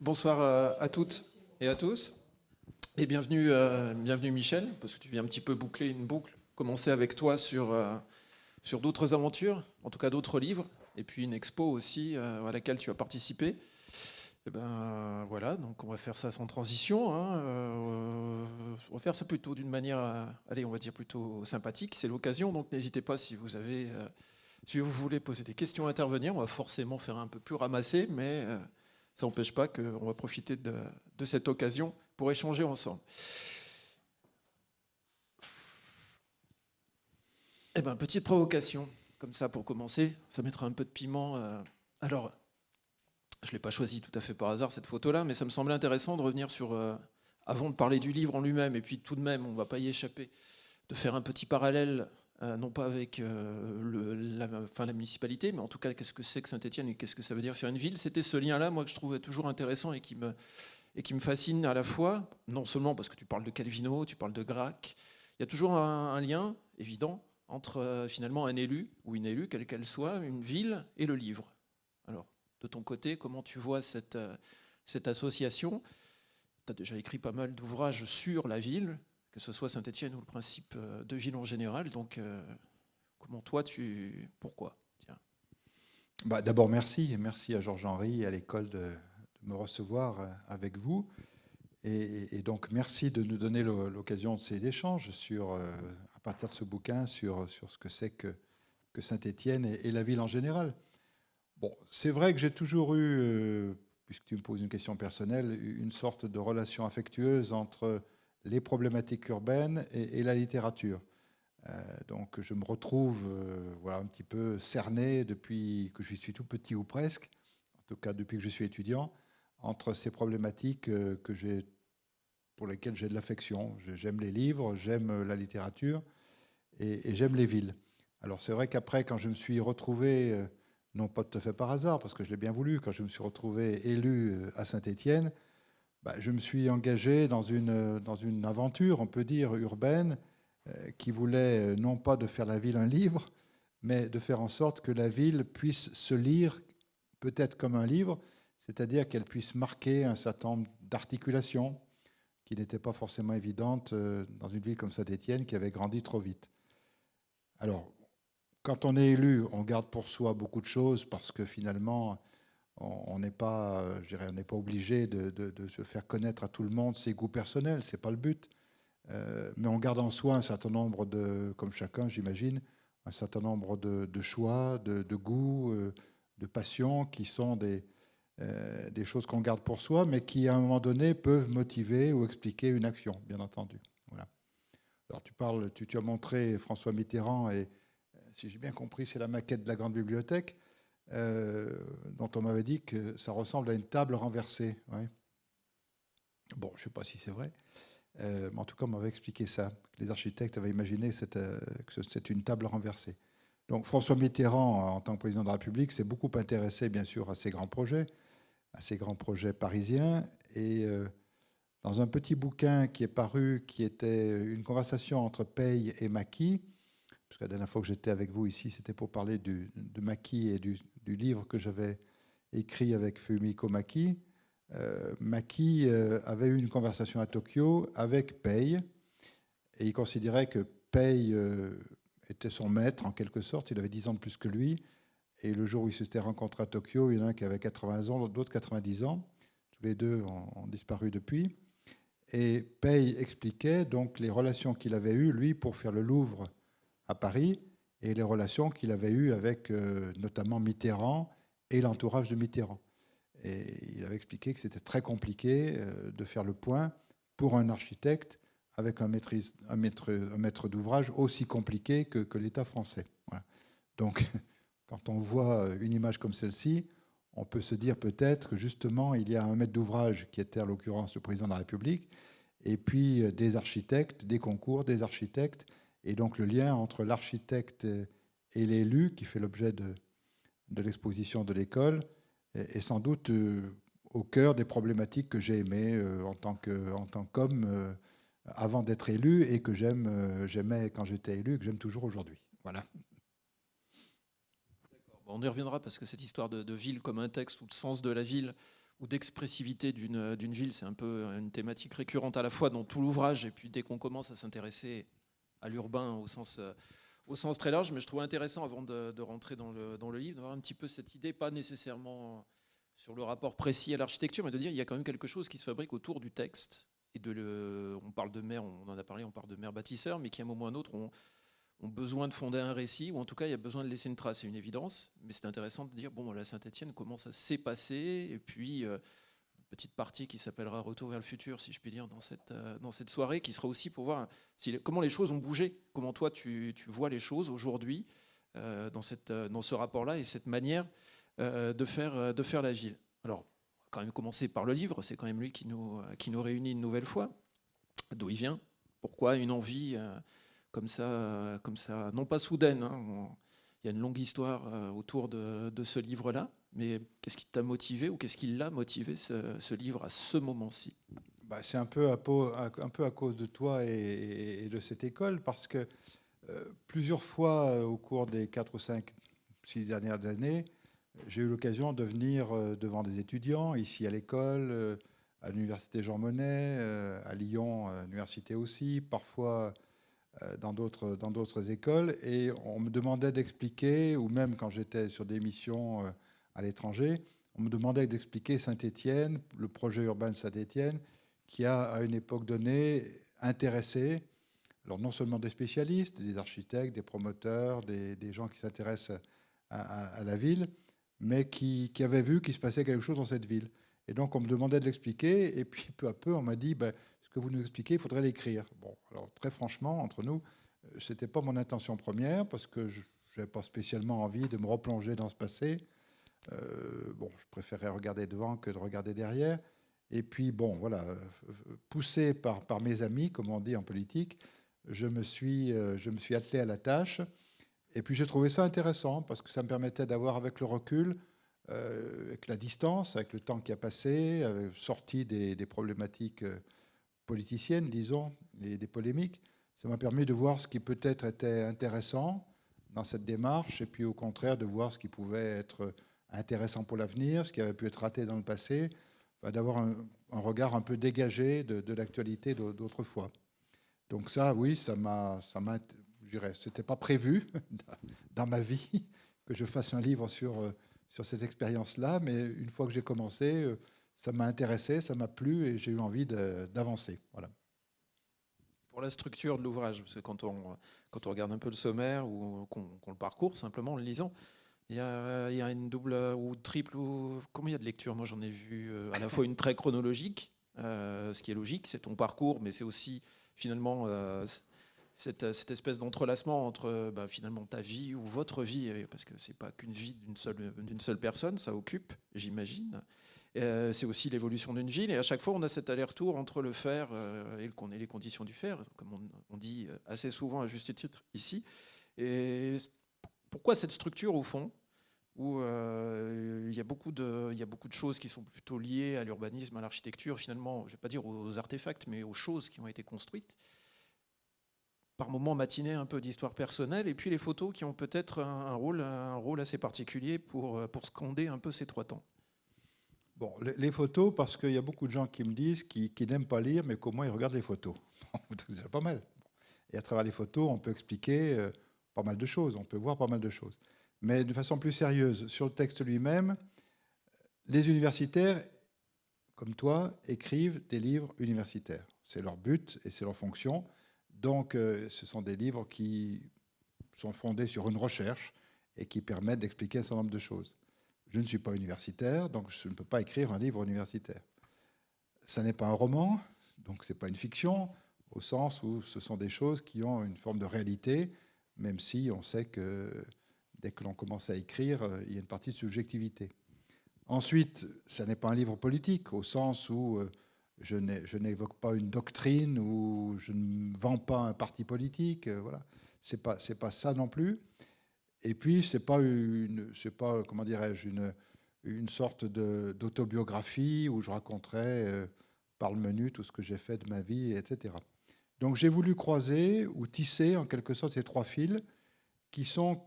Bonsoir à toutes et à tous. Et bienvenue, bienvenue Michel, parce que tu viens un petit peu boucler une boucle, commencer avec toi sur d'autres aventures, en tout cas d'autres livres, et puis une expo aussi à laquelle tu as participé. Et ben voilà, donc on va faire ça sans transition, hein, on va faire ça plutôt d'une manière, allez, on va dire plutôt sympathique, c'est l'occasion, donc n'hésitez pas si vous avez, si vous voulez poser des questions, intervenir, on va forcément faire un peu plus ramassé, mais ça n'empêche pas qu'on va profiter de cette occasion pour échanger ensemble. Eh ben, petite provocation, comme ça pour commencer, ça mettra un peu de piment. Alors, je ne l'ai pas choisi tout à fait par hasard cette photo-là, mais ça me semblait intéressant de revenir sur, avant de parler du livre en lui-même, et puis tout de même, on ne va pas y échapper, de faire un petit parallèle, non pas avec la municipalité, mais en tout cas, qu'est-ce que c'est que Saint-Étienne et qu'est-ce que ça veut dire faire une ville. C'était ce lien-là, moi, que je trouvais toujours intéressant et qui me fascine à la fois, non seulement parce que tu parles de Calvino, tu parles de Gracq, il y a toujours un lien évident entre finalement un élu ou une élue, quelle qu'elle soit, une ville et le livre. Alors, de ton côté, comment tu vois cette association? Tu as déjà écrit pas mal d'ouvrages sur la ville, que ce soit Saint-Étienne ou le principe de ville en général, donc comment toi Pourquoi? Tiens. D'abord, merci. Et merci à Georges-Henri et à l'école de me recevoir avec vous. Et donc, merci de nous donner l'occasion de ces échanges à partir de ce bouquin sur ce que c'est que Saint-Étienne et la ville en général. Bon, c'est vrai que j'ai toujours eu, puisque tu me poses une question personnelle, une sorte de relation affectueuse entre les problématiques urbaines et la littérature. Donc je me retrouve voilà, un petit peu cerné depuis que je suis tout petit ou presque, en tout cas depuis que je suis étudiant, entre ces problématiques pour lesquelles j'ai de l'affection. J'aime les livres, j'aime la littérature et j'aime les villes. Alors c'est vrai qu'après, quand je me suis retrouvé, non pas tout à fait par hasard, parce que je l'ai bien voulu, quand je me suis retrouvé élu à Saint-Étienne, je me suis engagé dans une aventure, on peut dire, urbaine, qui voulait non pas de faire la ville un livre, mais de faire en sorte que la ville puisse se lire peut-être comme un livre, c'est-à-dire qu'elle puisse marquer un certain nombre d'articulations qui n'étaient pas forcément évidentes dans une ville comme Saint-Étienne qui avait grandi trop vite. Alors, quand on est élu, on garde pour soi beaucoup de choses parce que finalement, on n'est pas, je dirais, on n'est pas obligé de se faire connaître à tout le monde ses goûts personnels, c'est pas le but. Mais on garde en soi un certain nombre comme chacun, j'imagine, un certain nombre de choix, de goûts, de passions qui sont des choses qu'on garde pour soi, mais qui, à un moment donné, peuvent motiver ou expliquer une action, bien entendu. Voilà. Alors, tu as montré François Mitterrand, et si j'ai bien compris, c'est la maquette de la Grande Bibliothèque, dont on m'avait dit que ça ressemble à une table renversée. Ouais. Bon, je ne sais pas si c'est vrai. Mais en tout cas, on m'avait expliqué ça. Les architectes avaient imaginé que c'était une table renversée. Donc François Mitterrand, en tant que président de la République, s'est beaucoup intéressé, bien sûr, à ces grands projets parisiens. Et dans un petit bouquin qui est paru, qui était une conversation entre Paye et Mackie, parce que la dernière fois que j'étais avec vous ici, c'était pour parler de Mackie et du livre que j'avais écrit avec Fumiko Maki. Maki avait eu une conversation à Tokyo avec Pei, et il considérait que Pei était son maître en quelque sorte. Il avait 10 ans de plus que lui, et le jour où ils s'étaient rencontrés à Tokyo, il y en a un qui avait 80 ans, l'autre 90 ans. Tous les deux ont disparu depuis. Et Pei expliquait donc les relations qu'il avait eues, lui, pour faire le Louvre à Paris, et les relations qu'il avait eues avec notamment Mitterrand et l'entourage de Mitterrand. Et il avait expliqué que c'était très compliqué de faire le point pour un architecte avec un maître d'ouvrage aussi compliqué que l'État français. Voilà. Donc, quand on voit une image comme celle-ci, on peut se dire peut-être que justement, il y a un maître d'ouvrage qui était en l'occurrence le président de la République, et puis des architectes, des concours, des architectes, et donc le lien entre l'architecte et l'élu qui fait l'objet de l'exposition de l'école est sans doute au cœur des problématiques que j'ai aimées en tant qu'homme avant d'être élu et que j'aimais quand j'étais élu et que j'aime toujours aujourd'hui. Voilà. Bon, on y reviendra parce que cette histoire de ville comme un texte ou de sens de la ville, ou d'expressivité d'une ville. C'est un peu une thématique récurrente à la fois dans tout l'ouvrage, et puis dès qu'on commence à s'intéresser à l'urbain au sens très large. Mais je trouve intéressant, avant de rentrer dans le livre, d'avoir un petit peu cette idée, pas nécessairement sur le rapport précis à l'architecture, mais de dire qu'il y a quand même quelque chose qui se fabrique autour du texte. On parle de maires, on en a parlé, on parle de maires bâtisseurs, mais qui à un moment ou à un autre ont besoin de fonder un récit, ou en tout cas il y a besoin de laisser une trace. C'est une évidence, mais c'est intéressant de dire, bon, la Saint-Étienne, comment ça s'est passé, et puis une petite partie qui s'appellera Retour vers le futur, si je puis dire, dans cette soirée, qui sera aussi pour voir comment les choses ont bougé, comment toi tu vois les choses aujourd'hui dans ce rapport-là, et cette manière de faire la ville. Alors, on va quand même commencer par le livre, c'est quand même lui qui nous réunit une nouvelle fois. D'où il vient, pourquoi une envie comme ça, non pas soudaine, hein. Il y a une longue histoire autour de ce livre-là, mais qu'est-ce qui t'a motivé, ou qu'est-ce qui l'a motivé, ce livre, à ce moment-ci? C'est un peu à cause de toi et de cette école, parce que plusieurs fois au cours des 4 ou 5, 6 dernières années, j'ai eu l'occasion de venir devant des étudiants, ici à l'école, à l'université Jean Monnet, à Lyon, à l'université aussi, parfois dans d'autres écoles, et on me demandait d'expliquer, ou même quand j'étais sur des missions à l'étranger, on me demandait d'expliquer Saint-Étienne, le projet urbain de Saint-Étienne, qui a, à une époque donnée, intéressé, alors non seulement des spécialistes, des architectes, des promoteurs, des gens qui s'intéressent à la ville, mais qui avaient vu qu'il se passait quelque chose dans cette ville. Et donc on me demandait de l'expliquer, et puis peu à peu on m'a dit, ce que vous nous expliquez, il faudrait l'écrire. Bon, alors très franchement, entre nous, ce n'était pas mon intention première, parce que je n'avais pas spécialement envie de me replonger dans ce passé. Je préférais regarder devant que de regarder derrière. Et puis, bon, voilà, poussé par mes amis, comme on dit en politique, je me suis attelé à la tâche. Et puis, j'ai trouvé ça intéressant, parce que ça me permettait d'avoir, avec le recul, avec la distance, avec le temps qui a passé, sorti des problématiques politiciennes, disons, et des polémiques, ça m'a permis de voir ce qui peut-être était intéressant dans cette démarche, et puis au contraire de voir ce qui pouvait être intéressant pour l'avenir, ce qui avait pu être raté dans le passé, d'avoir un regard un peu dégagé de l'actualité d'autrefois. Donc ça, oui, je dirais, c'était pas prévu dans ma vie que je fasse un livre sur cette expérience-là, mais une fois que j'ai commencé, ça m'a intéressé, ça m'a plu, et j'ai eu envie d'avancer. Voilà. Pour la structure de l'ouvrage, parce que quand on regarde un peu le sommaire, ou qu'on le parcourt simplement en le lisant, il y a une double ou triple, ou combien il y a de lectures? Moi, j'en ai vu à la fois une très chronologique, ce qui est logique, c'est ton parcours, mais c'est aussi finalement cette espèce d'entrelacement entre finalement ta vie ou votre vie, parce que c'est pas qu'une vie d'une seule personne, ça occupe, j'imagine. C'est aussi l'évolution d'une ville, et à chaque fois on a cet aller-retour entre le faire et les conditions du faire, comme on dit assez souvent à juste titre ici. Et pourquoi cette structure, au fond, où il y a beaucoup de choses qui sont plutôt liées à l'urbanisme, à l'architecture, finalement, je ne vais pas dire aux artefacts, mais aux choses qui ont été construites, par moments matinées un peu d'histoire personnelle, et puis les photos qui ont peut-être un rôle assez particulier pour scander un peu ces 3 temps. Bon, les photos, parce qu'il y a beaucoup de gens qui me disent qu'ils n'aiment pas lire, mais qu'au moins ils regardent les photos. C'est déjà pas mal. Et à travers les photos, on peut expliquer pas mal de choses, on peut voir pas mal de choses. Mais de façon plus sérieuse, sur le texte lui-même, les universitaires, comme toi, écrivent des livres universitaires. C'est leur but et c'est leur fonction. Donc, ce sont des livres qui sont fondés sur une recherche et qui permettent d'expliquer un certain nombre de choses. Je ne suis pas universitaire, donc je ne peux pas écrire un livre universitaire. Ça n'est pas un roman, donc ce n'est pas une fiction, au sens où ce sont des choses qui ont une forme de réalité, même si on sait que dès que l'on commence à écrire, il y a une partie de subjectivité. Ensuite, ça n'est pas un livre politique, au sens où je n'évoque pas une doctrine, ou je ne vends pas un parti politique. Voilà. C'est pas ça non plus. Et puis, c'est pas comment dirais-je, une sorte d'autobiographie où je raconterais par le menu tout ce que j'ai fait de ma vie, etc. Donc, j'ai voulu croiser ou tisser en quelque sorte ces 3 fils qui sont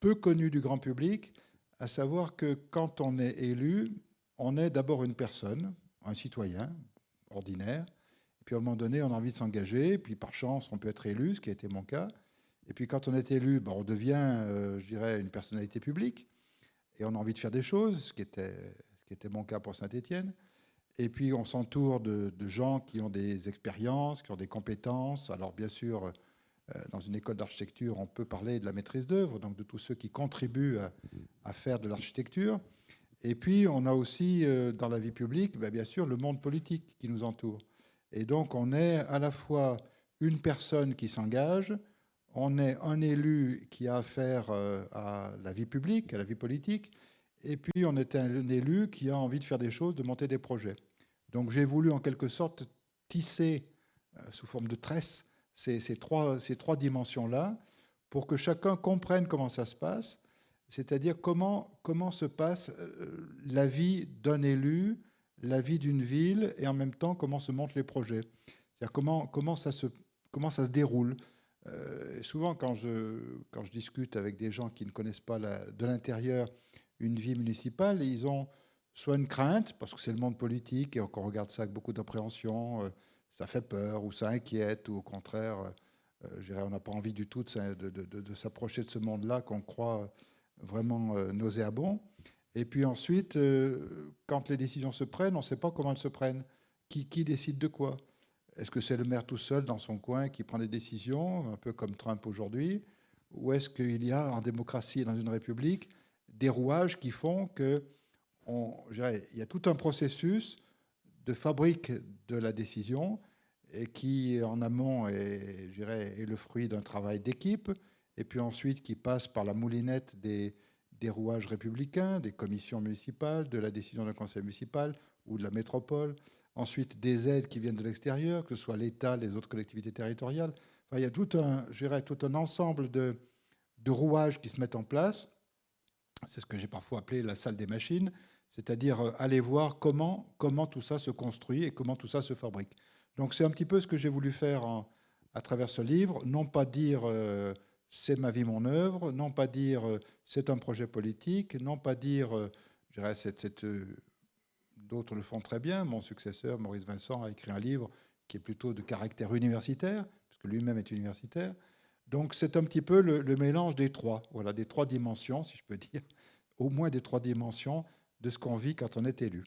peu connus du grand public, à savoir que quand on est élu, on est d'abord une personne, un citoyen ordinaire, et puis à un moment donné, on a envie de s'engager, et puis par chance, on peut être élu, ce qui a été mon cas. Et puis quand on est élu, on devient, je dirais, une personnalité publique, et on a envie de faire des choses, ce qui était mon cas pour Saint-Étienne. Et puis on s'entoure de gens qui ont des expériences, qui ont des compétences. Alors bien sûr, dans une école d'architecture, on peut parler de la maîtrise d'œuvre, donc de tous ceux qui contribuent à faire de l'architecture. Et puis on a aussi dans la vie publique, bien sûr, le monde politique qui nous entoure. Et donc on est à la fois une personne qui s'engage, on est un élu qui a affaire à la vie publique, à la vie politique, et puis on est un élu qui a envie de faire des choses, de monter des projets. Donc j'ai voulu en quelque sorte tisser sous forme de tresse ces trois dimensions-là pour que chacun comprenne comment ça se passe, c'est-à-dire comment se passe la vie d'un élu, la vie d'une ville, et en même temps comment se montent les projets. C'est-à-dire comment ça se déroule. Souvent, quand je discute avec des gens qui ne connaissent pas de l'intérieur une vie municipale, ils ont soit une crainte, parce que c'est le monde politique, et qu'on regarde ça avec beaucoup d'appréhension, ça fait peur, ou ça inquiète, ou au contraire, je dirais, on n'a pas envie du tout de s'approcher de ce monde-là qu'on croit vraiment nauséabond. Et puis ensuite, quand les décisions se prennent, on ne sait pas comment elles se prennent. Qui décide de quoi? Est-ce que c'est le maire tout seul dans son coin qui prend des décisions, un peu comme Trump aujourd'hui? Ou est-ce qu'il y a en démocratie et dans une république des rouages qui font que il y a tout un processus de fabrique de la décision et qui, en amont, est le fruit d'un travail d'équipe, et puis ensuite qui passe par la moulinette des rouages républicains, des commissions municipales, de la décision d'un conseil municipal ou de la métropole, ensuite des aides qui viennent de l'extérieur, que ce soit l'État, les autres collectivités territoriales. Enfin, il y a tout un ensemble de rouages qui se mettent en place. C'est ce que j'ai parfois appelé la salle des machines, c'est-à-dire aller voir comment tout ça se construit et comment tout ça se fabrique. Donc c'est un petit peu ce que j'ai voulu faire à travers ce livre, non pas dire c'est ma vie, mon œuvre, non pas dire c'est un projet politique, non pas dire, je dirais, d'autres le font très bien. Mon successeur, Maurice Vincent, a écrit un livre qui est plutôt de caractère universitaire, parce que lui-même est universitaire. Donc c'est un petit peu le mélange des trois, voilà, des trois dimensions, si je peux dire, au moins des trois dimensions de ce qu'on vit quand on est élu.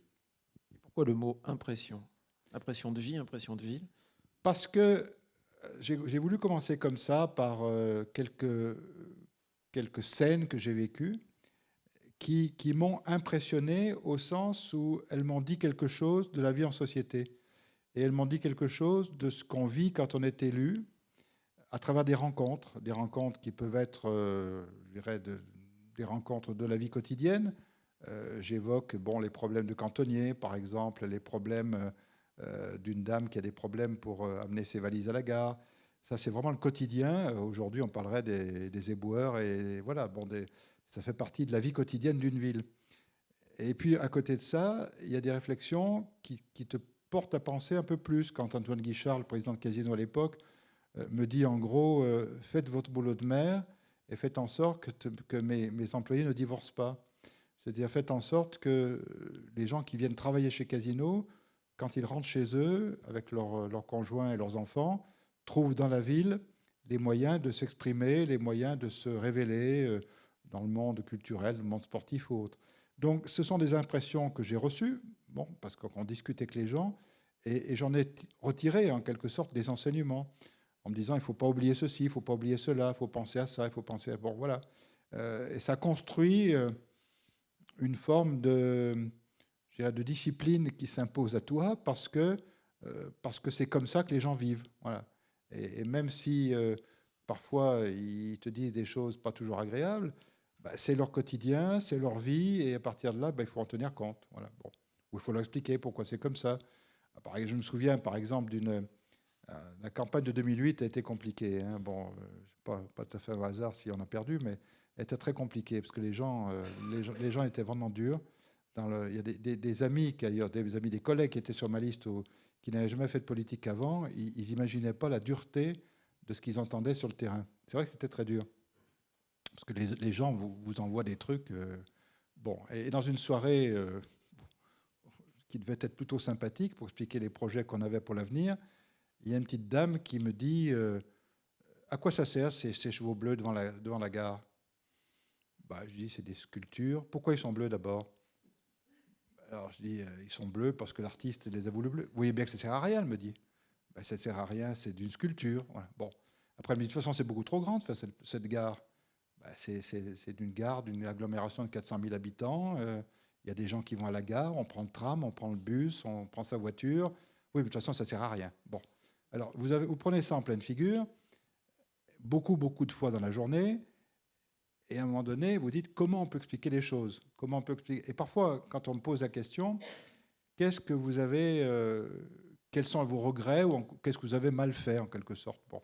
Pourquoi le mot impression? Impression de vie, impression de ville? Parce que j'ai voulu commencer comme ça par quelques scènes que j'ai vécues qui m'ont impressionné au sens où elles m'ont dit quelque chose de la vie en société. Et elles m'ont dit quelque chose de ce qu'on vit quand on est élu, à travers des rencontres qui peuvent être, je dirais, des rencontres de la vie quotidienne. J'évoque les problèmes de cantonnier, par exemple, les problèmes d'une dame qui a des problèmes pour amener ses valises à la gare. Ça, c'est vraiment le quotidien. Aujourd'hui, on parlerait des éboueurs, et voilà, ça fait partie de la vie quotidienne d'une ville. Et puis, à côté de ça, il y a des réflexions qui te portent à penser un peu plus. Quand Antoine Guichard, le président de Casino à l'époque, me dit en gros, faites votre boulot de maire et faites en sorte que mes employés ne divorcent pas. C'est-à-dire faites en sorte que les gens qui viennent travailler chez Casino, quand ils rentrent chez eux, avec leurs conjoints et leurs enfants, trouvent dans la ville les moyens de s'exprimer, les moyens de se révéler dans le monde culturel, le monde sportif ou autre. Donc ce sont des impressions que j'ai reçues, parce qu'on discute avec les gens, et j'en ai retiré en quelque sorte des enseignements, en me disant il ne faut pas oublier ceci, il ne faut pas oublier cela, il faut penser à ça, il faut penser à... Bon, voilà. Et ça construit une forme de discipline qui s'impose à toi parce que c'est comme ça que les gens vivent. Voilà. Et même si parfois ils te disent des choses pas toujours agréables, c'est leur quotidien, c'est leur vie, et à partir de là, il faut en tenir compte. Voilà. Bon. Ou il faut leur expliquer pourquoi c'est comme ça. Je me souviens par exemple la campagne de 2008 a été compliquée. Hein. Pas tout à fait un hasard si on a perdu, mais elle était très compliquée parce que les gens étaient vraiment durs. Il y a des amis, des collègues qui étaient sur ma liste qui n'avaient jamais fait de politique avant. Ils n'imaginaient pas la dureté de ce qu'ils entendaient sur le terrain. C'est vrai que c'était très dur. Parce que les gens vous envoient des trucs. Et dans une soirée, qui devait être plutôt sympathique pour expliquer les projets qu'on avait pour l'avenir. Il y a une petite dame qui me dit à quoi ça sert ces chevaux bleus devant la gare? Bah, je dis c'est des sculptures. Pourquoi ils sont bleus d'abord? Alors je dis ils sont bleus parce que l'artiste les a voulu bleus. Vous voyez bien que ça ne sert à rien, elle me dit. Ben, ça ne sert à rien, c'est d'une sculpture. Voilà. Bon. Après, elle me dit de toute façon, c'est beaucoup trop grand de faire cette gare. Ben, c'est d'une gare, d'une agglomération de 400 000 habitants. Il y a des gens qui vont à la gare, on prend le tram, on prend le bus, on prend sa voiture. Oui, mais de toute façon, ça ne sert à rien. Bon. Alors, vous prenez ça en pleine figure, beaucoup de fois dans la journée, et à un moment donné, vous dites comment on peut expliquer les choses, comment on peut expliquer. Et parfois, quand on me pose la question, qu'est-ce que vous avez, quels sont vos regrets ou qu'est-ce que vous avez mal fait en quelque sorte? Bon,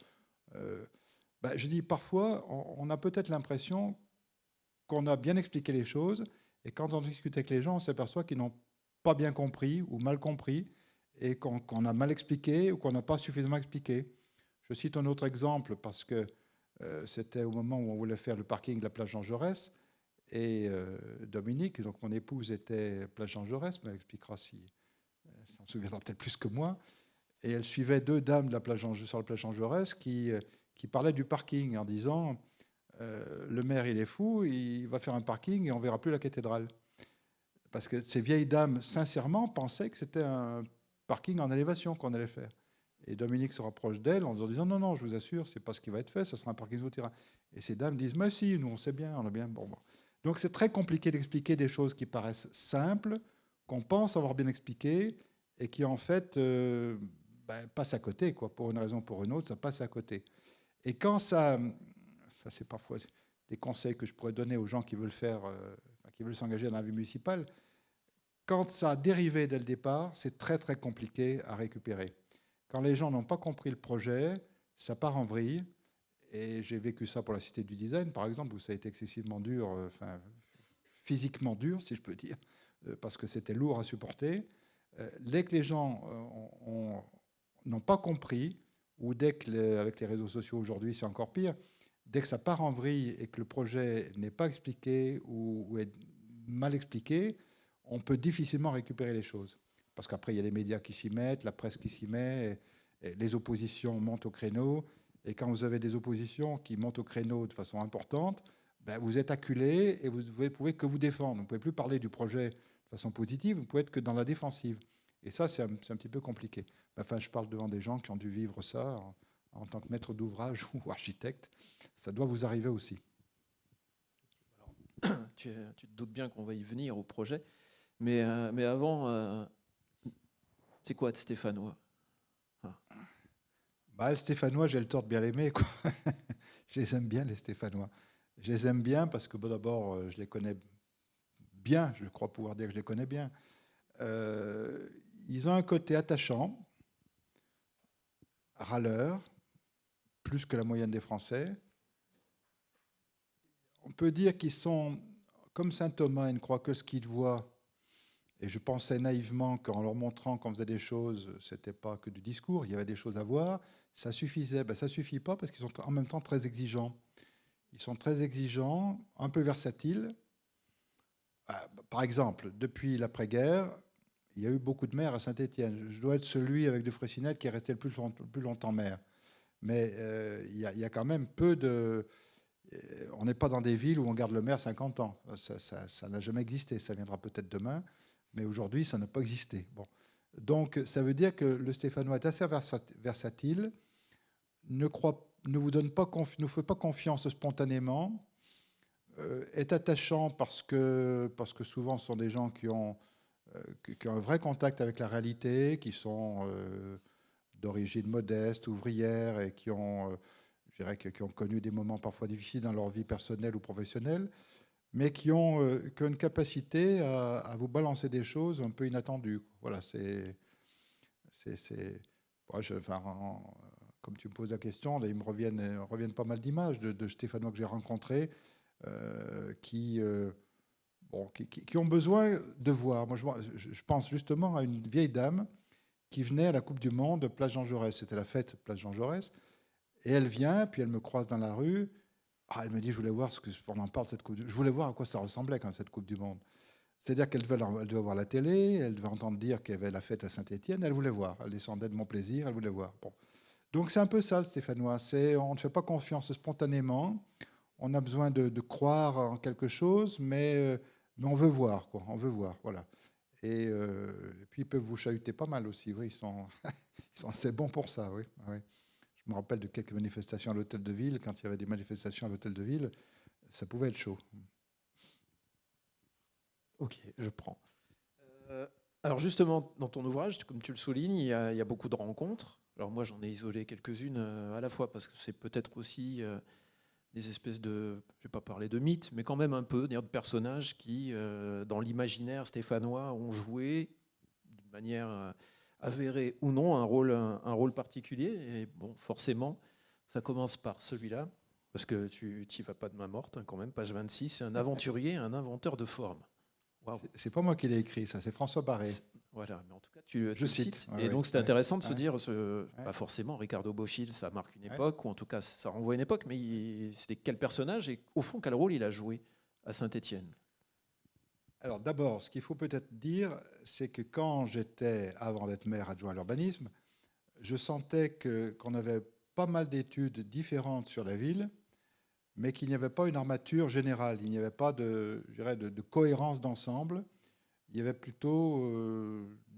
je dis parfois, on a peut-être l'impression qu'on a bien expliqué les choses, et quand on discute avec les gens, on s'aperçoit qu'ils n'ont pas bien compris ou mal compris, et qu'on a mal expliqué ou qu'on n'a pas suffisamment expliqué. Je cite un autre exemple parce que c'était au moment où on voulait faire le parking de la plage Jean Jaurès, et Dominique, donc mon épouse, était plage Jean Jaurès, mais elle expliquera si elle s'en souviendra peut-être plus que moi, et elle suivait deux dames de la plage sur la plage Jean Jaurès qui parlaient du parking en disant le maire il est fou, il va faire un parking et on verra plus la cathédrale. Parce que ces vieilles dames, sincèrement, pensaient que c'était un parking en élévation qu'on allait faire. Et Dominique se rapproche d'elle en disant non, non, je vous assure, c'est pas ce qui va être fait, ce sera un parking souterrain. Et ces dames disent mais si, nous on sait bien, on a bien. Bon. Donc c'est très compliqué d'expliquer des choses qui paraissent simples, qu'on pense avoir bien expliquées, et qui en fait passent à côté, quoi. Pour une raison ou pour une autre, ça passe à côté. Et quand ça c'est parfois des conseils que je pourrais donner aux gens qui veulent faire, qui veulent s'engager dans la vie municipale, quand ça a dérivé dès le départ, c'est très très compliqué à récupérer. Quand les gens n'ont pas compris le projet, ça part en vrille. Et j'ai vécu ça pour la Cité du Design, par exemple, où ça a été excessivement dur, physiquement dur, si je peux dire, parce que c'était lourd à supporter. Dès que les gens n'ont pas compris, ou dès que, avec les réseaux sociaux aujourd'hui, c'est encore pire, dès que ça part en vrille et que le projet n'est pas expliqué ou est mal expliqué, on peut difficilement récupérer les choses. Parce qu'après, il y a les médias qui s'y mettent, la presse qui s'y met, et les oppositions montent au créneau. Et quand vous avez des oppositions qui montent au créneau de façon importante, vous êtes acculé et vous ne pouvez que vous défendre. Vous ne pouvez plus parler du projet de façon positive, vous pouvez être que dans la défensive. Et ça, c'est un petit peu compliqué. Enfin, je parle devant des gens qui ont dû vivre ça en tant que maître d'ouvrage ou architecte. Ça doit vous arriver aussi. Alors, tu te doutes bien qu'on va y venir au projet. Mais avant, c'est quoi de stéphanois? Les Stéphanois, j'ai le tort de bien l'aimer, quoi. Je les aime bien, les Stéphanois. Je les aime bien parce que, d'abord, je les connais bien. Je crois pouvoir dire que je les connais bien. Ils ont un côté attachant, râleur, plus que la moyenne des Français. On peut dire qu'ils sont comme saint Thomas, ils ne croient que ce qu'ils voient. Et je pensais naïvement qu'en leur montrant qu'on faisait des choses, ce n'était pas que du discours, il y avait des choses à voir, ça suffisait. Ça ne suffit pas parce qu'ils sont en même temps très exigeants. Ils sont très exigeants, un peu versatiles. Par exemple, depuis l'après-guerre, il y a eu beaucoup de maires à Saint-Étienne. Je dois être celui avec de Freycinet qui est resté le plus longtemps maire. Mais il y a quand même peu de... On n'est pas dans des villes où on garde le maire 50 ans. Ça n'a jamais existé. Ça viendra peut-être demain. Mais aujourd'hui, ça n'a pas existé. Bon. Donc, ça veut dire que le Stéphanois est assez versatile, ne vous fait pas confiance spontanément, est attachant parce que souvent, ce sont des gens qui ont un vrai contact avec la réalité, qui sont d'origine modeste, ouvrière, et qui ont connu des moments parfois difficiles dans leur vie personnelle ou professionnelle, mais qui ont une capacité à vous balancer des choses un peu inattendues. Voilà, comme tu me poses la question, là, il me reviennent pas mal d'images de Stéphanois que j'ai rencontrés qui ont besoin de voir. Moi, je pense justement à une vieille dame qui venait à la Coupe du Monde Place Jean Jaurès. C'était la fête Place Jean Jaurès. Et elle vient, puis elle me croise dans la rue. Elle me dit, je voulais voir on en parle, cette Coupe du Monde. Je voulais voir à quoi ça ressemblait quand même, cette Coupe du Monde. C'est-à-dire qu'elle devait voir la télé, elle devait entendre dire qu'il y avait la fête à Saint-Étienne, elle voulait voir. Elle descendait de Montplaisir, elle voulait voir. Bon. Donc c'est un peu ça le stéphanois, on ne fait pas confiance spontanément, on a besoin de croire en quelque chose, mais on veut voir, quoi. On veut voir, voilà. Et puis ils peuvent vous chahuter pas mal aussi, oui, ils sont assez bons pour ça, oui. Oui. Je me rappelle de quelques manifestations à l'hôtel de ville, quand il y avait des manifestations à l'hôtel de ville, ça pouvait être chaud. Ok, je prends. Alors justement, dans ton ouvrage, comme tu le soulignes, il y a beaucoup de rencontres. Alors moi, j'en ai isolé quelques-unes à la fois, parce que c'est peut-être aussi des espèces de, je ne vais pas parler de mythes, mais quand même un peu, de personnages qui, dans l'imaginaire stéphanois, ont joué d'une manière avérée ou non un rôle particulier. Et bon, forcément, ça commence par celui-là, parce que tu n'y vas pas de main morte, hein, quand même, page 26, c'est un aventurier, un inventeur de formes. Wow. C'est pas moi qui l'ai écrit, ça, c'est François Barré. Voilà, mais en tout cas, tu Je le cite. cites. Ouais, Et ouais, donc, c'est ouais, intéressant de se ouais, dire, ouais, pas forcément, Ricardo Bofill, ça marque une ouais. époque, ou en tout cas, ça renvoie à une époque, mais c'était quel personnage et au fond, quel rôle il a joué à Saint-Étienne? Alors d'abord, ce qu'il faut peut-être dire, c'est que quand j'étais, avant d'être maire adjoint à l'urbanisme, je sentais qu'on avait pas mal d'études différentes sur la ville, mais qu'il n'y avait pas une armature générale, il n'y avait pas je dirais, de cohérence d'ensemble. Il y avait plutôt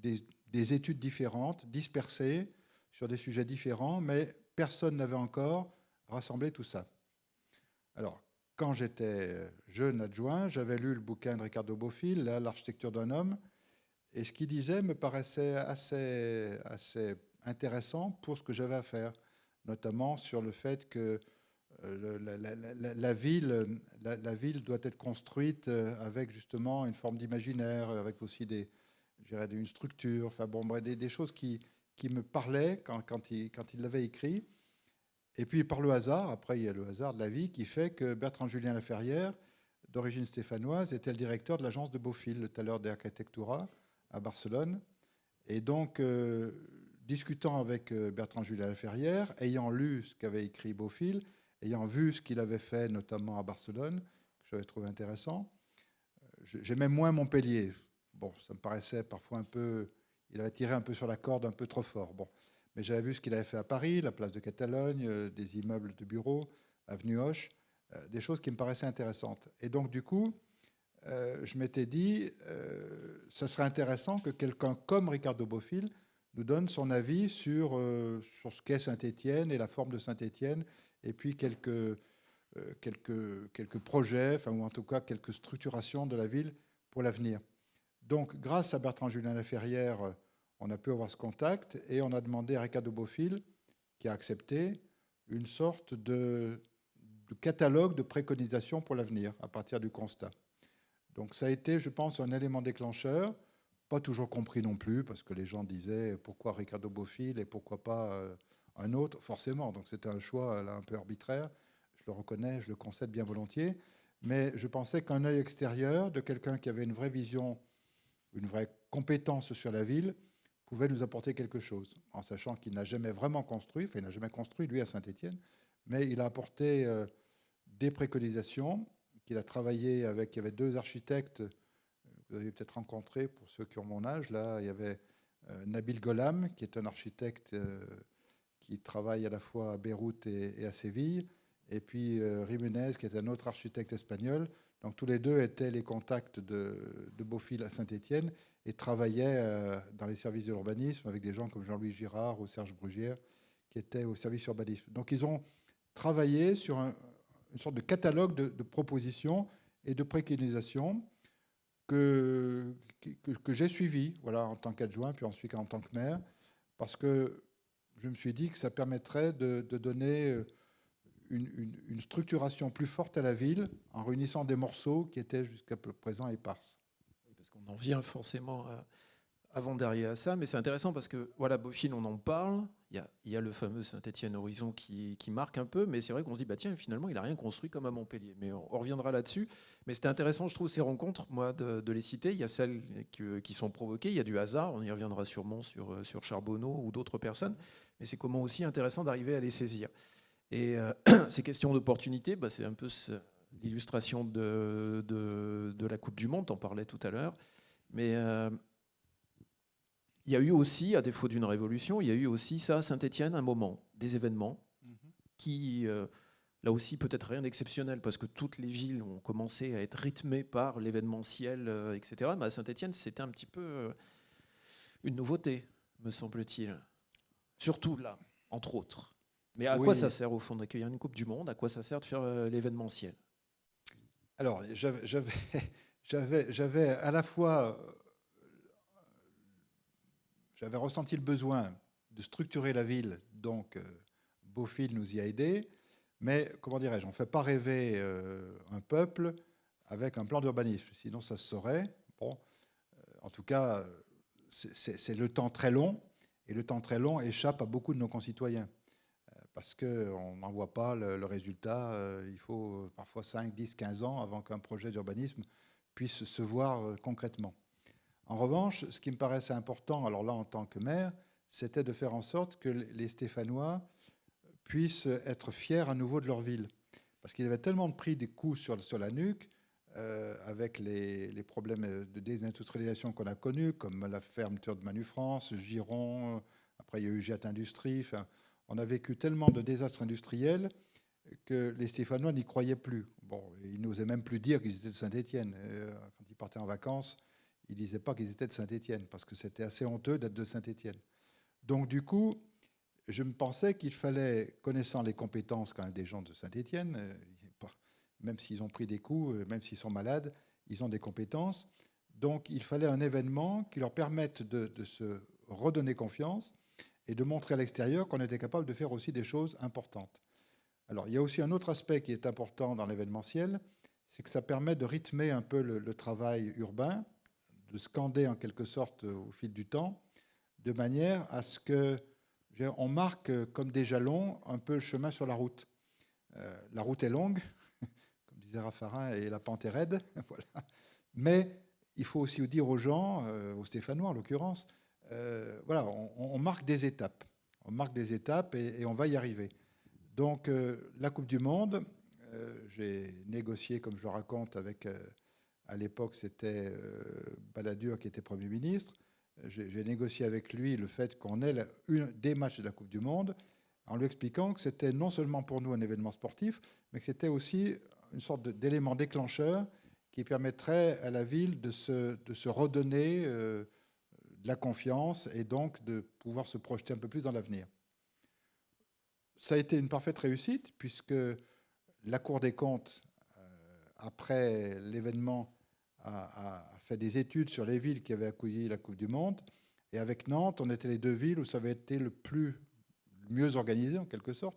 des études différentes, dispersées, sur des sujets différents, mais personne n'avait encore rassemblé tout ça. Alors, quand j'étais jeune adjoint, j'avais lu le bouquin de Ricardo Bofill, L'architecture d'un homme, et ce qu'il disait me paraissait assez intéressant pour ce que j'avais à faire, notamment sur le fait que la ville doit être construite avec justement une forme d'imaginaire, avec aussi je dirais, une structure, enfin bon, bref, des choses qui me parlaient quand il l'avait écrit. Et puis par le hasard, après il y a le hasard de la vie qui fait que Bertrand-Julien Laferrière, d'origine stéphanoise, était le directeur de l'agence de Bofill, le Taller de Arquitectura, à Barcelone. Et donc, discutant avec Bertrand-Julien Laferrière, ayant lu ce qu'avait écrit Bofill, ayant vu ce qu'il avait fait notamment à Barcelone, que j'avais trouvé intéressant, j'aimais moins Montpellier. Bon, ça me paraissait parfois un peu... Il avait tiré un peu sur la corde, un peu trop fort. Bon. Mais j'avais vu ce qu'il avait fait à Paris, la place de Catalogne, des immeubles de bureaux, avenue Hoche, des choses qui me paraissaient intéressantes. Et donc, du coup, je m'étais dit, ce serait intéressant que quelqu'un comme Ricardo Bofill nous donne son avis sur ce qu'est Saint-Étienne et la forme de Saint-Étienne, et puis quelques projets, enfin, ou en tout cas quelques structurations de la ville pour l'avenir. Donc, grâce à Bertrand-Julien Laferrière, on a pu avoir ce contact et on a demandé à Ricardo Bofill, qui a accepté, une sorte de catalogue de préconisations pour l'avenir à partir du constat. Donc ça a été, je pense, un élément déclencheur, pas toujours compris non plus, parce que les gens disaient pourquoi Ricardo Bofill et pourquoi pas un autre, forcément. Donc c'était un choix là, un peu arbitraire, je le reconnais, je le concède bien volontiers, mais je pensais qu'un œil extérieur de quelqu'un qui avait une vraie vision, une vraie compétence sur la ville, pouvait nous apporter quelque chose, en sachant qu'il n'a jamais vraiment construit, enfin il n'a jamais construit lui à Saint-Étienne, mais il a apporté des préconisations qu'il a travaillé avec. Il y avait deux architectes, vous avez peut-être rencontré pour ceux qui ont mon âge. Là, il y avait Nabil Golam, qui est un architecte qui travaille à la fois à Beyrouth et à Séville, et puis Jiménez, qui est un autre architecte espagnol. Donc tous les deux étaient les contacts de Bofill à Saint-Étienne et travaillaient dans les services de l'urbanisme avec des gens comme Jean-Louis Girard ou Serge Brugière, qui étaient au service urbanisme. Donc ils ont travaillé sur une sorte de catalogue de propositions et de préconisations que j'ai suivi, voilà, en tant qu'adjoint, puis ensuite en tant que maire, parce que je me suis dit que ça permettrait de donner une structuration plus forte à la ville en réunissant des morceaux qui étaient jusqu'à présent éparses. Oui, parce qu'on en vient forcément avant d'arriver à ça, mais c'est intéressant parce que voilà, Bofill, on en parle. Il y a le fameux Saint-Étienne Horizon qui marque un peu, mais c'est vrai qu'on se dit bah tiens, finalement, il n'a rien construit comme à Montpellier. Mais on reviendra là-dessus. Mais c'était intéressant, je trouve, ces rencontres, moi, de les citer. Il y a celles qui sont provoquées, il y a du hasard. On y reviendra sûrement sur Charbonneau ou d'autres personnes. Mais c'est comment aussi intéressant d'arriver à les saisir. Et ces questions d'opportunité, bah, c'est un peu l'illustration de la Coupe du Monde, t'en parlais tout à l'heure. Mais il y a eu aussi, à défaut d'une révolution, il y a eu aussi ça à Saint-Étienne, un moment, des événements qui, là aussi, peut-être rien d'exceptionnel, parce que toutes les villes ont commencé à être rythmées par l'événementiel, etc. Mais à Saint-Étienne, c'était un petit peu une nouveauté, me semble-t-il. Surtout là, entre autres. Mais à quoi ça sert, au fond, d'accueillir une Coupe du Monde? À quoi ça sert de faire l'événementiel? Alors, j'avais à la fois... J'avais ressenti le besoin de structurer la ville, donc Beaufil nous y a aidés, mais, comment dirais-je, on ne fait pas rêver un peuple avec un plan d'urbanisme, sinon ça se saurait. Bon, en tout cas, c'est le temps très long, et le temps très long échappe à beaucoup de nos concitoyens, parce qu'on n'en voit pas le résultat. Il faut parfois 5, 10, 15 ans avant qu'un projet d'urbanisme puisse se voir concrètement. En revanche, ce qui me paraissait important, alors là en tant que maire, c'était de faire en sorte que les Stéphanois puissent être fiers à nouveau de leur ville. Parce qu'ils avaient tellement pris des coups sur la nuque, avec les problèmes de désindustrialisation qu'on a connus, comme la fermeture de Manufrance, Giron, après il y a eu Jet Industrie. Enfin, on a vécu tellement de désastres industriels que les Stéphanois n'y croyaient plus. Bon, ils n'osaient même plus dire qu'ils étaient de Saint-Étienne. Quand ils partaient en vacances, ils ne disaient pas qu'ils étaient de Saint-Étienne, parce que c'était assez honteux d'être de Saint-Étienne. Donc du coup, je me pensais qu'il fallait, connaissant les compétences quand même des gens de Saint-Étienne, même s'ils ont pris des coups, même s'ils sont malades, ils ont des compétences. Donc il fallait un événement qui leur permette de se redonner confiance et de montrer à l'extérieur qu'on était capable de faire aussi des choses importantes. Alors il y a aussi un autre aspect qui est important dans l'événementiel, c'est que ça permet de rythmer un peu le travail urbain, de scander en quelque sorte au fil du temps, de manière à ce qu'on marque comme des jalons un peu le chemin sur la route. La route est longue, comme disait Raffarin, et la pente est raide, voilà. Mais il faut aussi dire aux gens, aux Stéphanois en l'occurrence, voilà, on marque des étapes. On marque des étapes et on va y arriver. Donc la Coupe du Monde, j'ai négocié, comme je le raconte, avec... à l'époque, c'était Balladur qui était Premier ministre. J'ai négocié avec lui le fait qu'on ait des matchs de la Coupe du Monde, en lui expliquant que c'était non seulement pour nous un événement sportif, mais que c'était aussi une sorte d'élément déclencheur qui permettrait à la ville de se redonner de la confiance et donc de pouvoir se projeter un peu plus dans l'avenir. Ça a été une parfaite réussite, puisque la Cour des comptes, après l'événement, a fait des études sur les villes qui avaient accueilli la Coupe du Monde. Et avec Nantes, on était les deux villes où ça avait été le mieux organisé, en quelque sorte.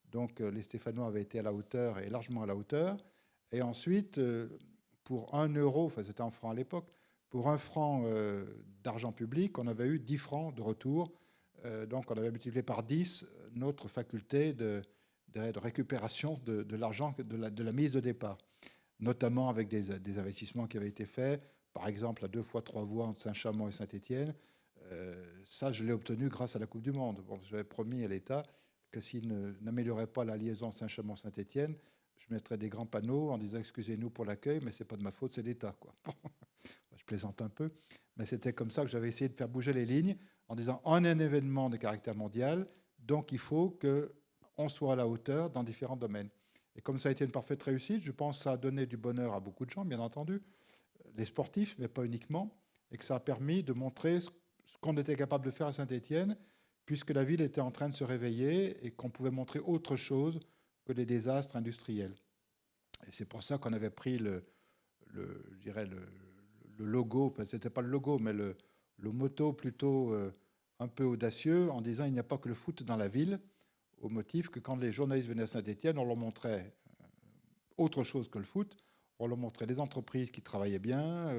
Donc les Stéphanois avaient été à la hauteur, et largement à la hauteur. Et ensuite, pour 1 euro, enfin c'était en francs à l'époque, pour 1 franc d'argent public, on avait eu 10 francs de retour. Donc on avait multiplié par 10 notre faculté de récupération de l'argent, de la mise de départ, notamment avec des investissements qui avaient été faits, par exemple à 2 fois 3 voies entre Saint-Chamond et Saint-Étienne. Ça, je l'ai obtenu grâce à la Coupe du Monde. Bon, j'avais promis à l'État que s'il n'améliorait pas la liaison Saint-Chamond-Saint-Étienne, je mettrais des grands panneaux en disant « Excusez-nous pour l'accueil, mais ce n'est pas de ma faute, c'est l'État. » Je plaisante un peu, mais c'était comme ça que j'avais essayé de faire bouger les lignes, en disant « On est un événement de caractère mondial, donc il faut qu'on soit à la hauteur dans différents domaines. » Et comme ça a été une parfaite réussite, je pense que ça a donné du bonheur à beaucoup de gens, bien entendu, les sportifs, mais pas uniquement, et que ça a permis de montrer ce qu'on était capable de faire à Saint-Étienne, puisque la ville était en train de se réveiller et qu'on pouvait montrer autre chose que les désastres industriels. Et c'est pour ça qu'on avait pris le logo, ce n'était pas le logo, mais le motto plutôt un peu audacieux, en disant « Il n'y a pas que le foot dans la ville », au motif que quand les journalistes venaient à Saint-Étienne, on leur montrait autre chose que le foot. On leur montrait les entreprises qui travaillaient bien,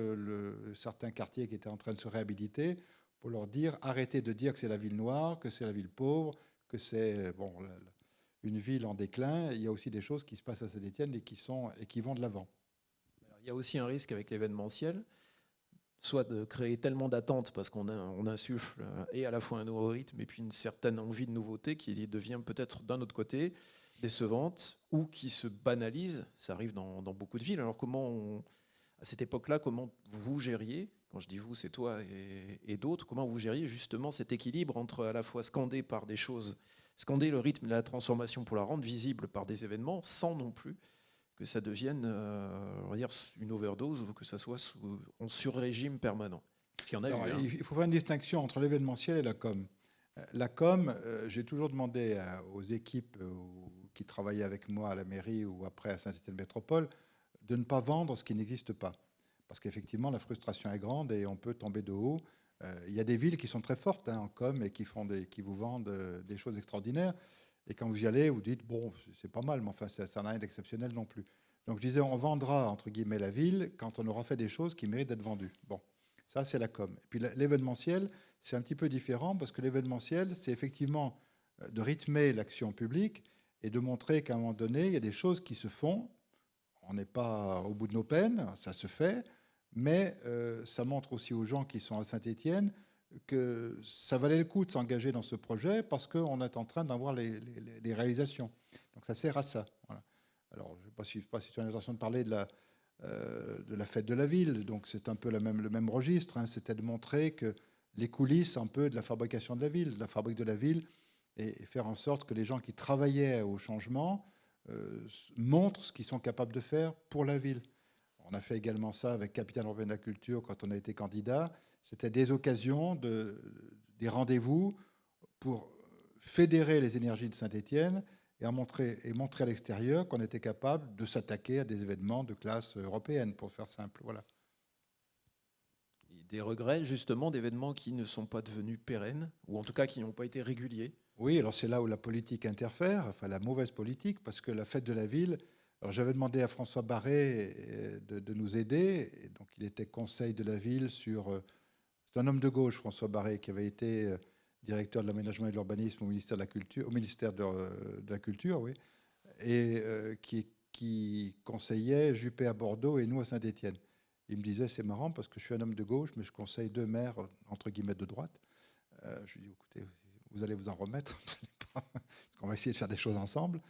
certains quartiers qui étaient en train de se réhabiliter, pour leur dire arrêtez de dire que c'est la ville noire, que c'est la ville pauvre, que c'est une ville en déclin. Il y a aussi des choses qui se passent à Saint-Étienne et qui vont de l'avant. Il y a aussi un risque avec l'événementiel, soit de créer tellement d'attentes parce qu'on insuffle et à la fois un nouveau rythme et puis une certaine envie de nouveauté qui devient peut-être d'un autre côté décevantes ou qui se banalisent. Ça arrive dans beaucoup de villes. Alors à cette époque-là, comment vous gériez, quand je dis vous, c'est toi et d'autres, comment vous gériez justement cet équilibre entre à la fois scander par des choses, scander le rythme de la transformation pour la rendre visible par des événements, sans non plus que ça devienne on va dire une overdose ou que ça soit en sur-régime permanent. Parce qu'il y en a Alors, eu. Hein. il faut faire une distinction entre l'événementiel et la com. La com, j'ai toujours demandé aux équipes qui travaillaient avec moi à la mairie ou après à Saint-Étienne Métropole de ne pas vendre ce qui n'existe pas. Parce qu'effectivement, la frustration est grande et on peut tomber de haut. Il y a des villes qui sont très fortes en com et qui vous vendent des choses extraordinaires. Et quand vous y allez, vous dites, bon, c'est pas mal, mais enfin, ça n'a rien d'exceptionnel non plus. Donc je disais, on vendra, entre guillemets, la ville quand on aura fait des choses qui méritent d'être vendues. Bon, ça, c'est la com. Et puis l'événementiel, c'est un petit peu différent parce que l'événementiel, c'est effectivement de rythmer l'action publique et de montrer qu'à un moment donné, il y a des choses qui se font. On n'est pas au bout de nos peines, ça se fait, mais ça montre aussi aux gens qui sont à Saint-Étienne que ça valait le coup de s'engager dans ce projet parce qu'on est en train d'en voir les réalisations. Donc ça sert à ça. Voilà. Alors, je ne sais pas si tu as l'intention de parler de la fête de la ville. Donc c'est un peu le même registre. Hein. C'était de montrer que les coulisses un peu de la fabrication de la ville, de la fabrique de la ville, et faire en sorte que les gens qui travaillaient au changement montrent ce qu'ils sont capables de faire pour la ville. On a fait également ça avec Capitale Européenne de la Culture quand on a été candidat. C'était des occasions, des rendez-vous pour fédérer les énergies de Saint-Étienne et montrer à l'extérieur qu'on était capable de s'attaquer à des événements de classe européenne, pour faire simple. Voilà. Des regrets justement d'événements qui ne sont pas devenus pérennes, ou en tout cas qui n'ont pas été réguliers. Oui, alors c'est là où la politique interfère, enfin la mauvaise politique, parce que la fête de la ville, alors j'avais demandé à François Barré de nous aider, et donc il était conseil de la ville sur... C'est un homme de gauche, François Barré, qui avait été directeur de l'aménagement et de l'urbanisme au ministère de la Culture, de la Culture, oui, et qui conseillait Juppé à Bordeaux et nous à Saint-Étienne. Il me disait, c'est marrant parce que je suis un homme de gauche, mais je conseille deux maires, entre guillemets, de droite. Je lui dis, écoutez, vous allez vous en remettre, parce qu'on va essayer de faire des choses ensemble.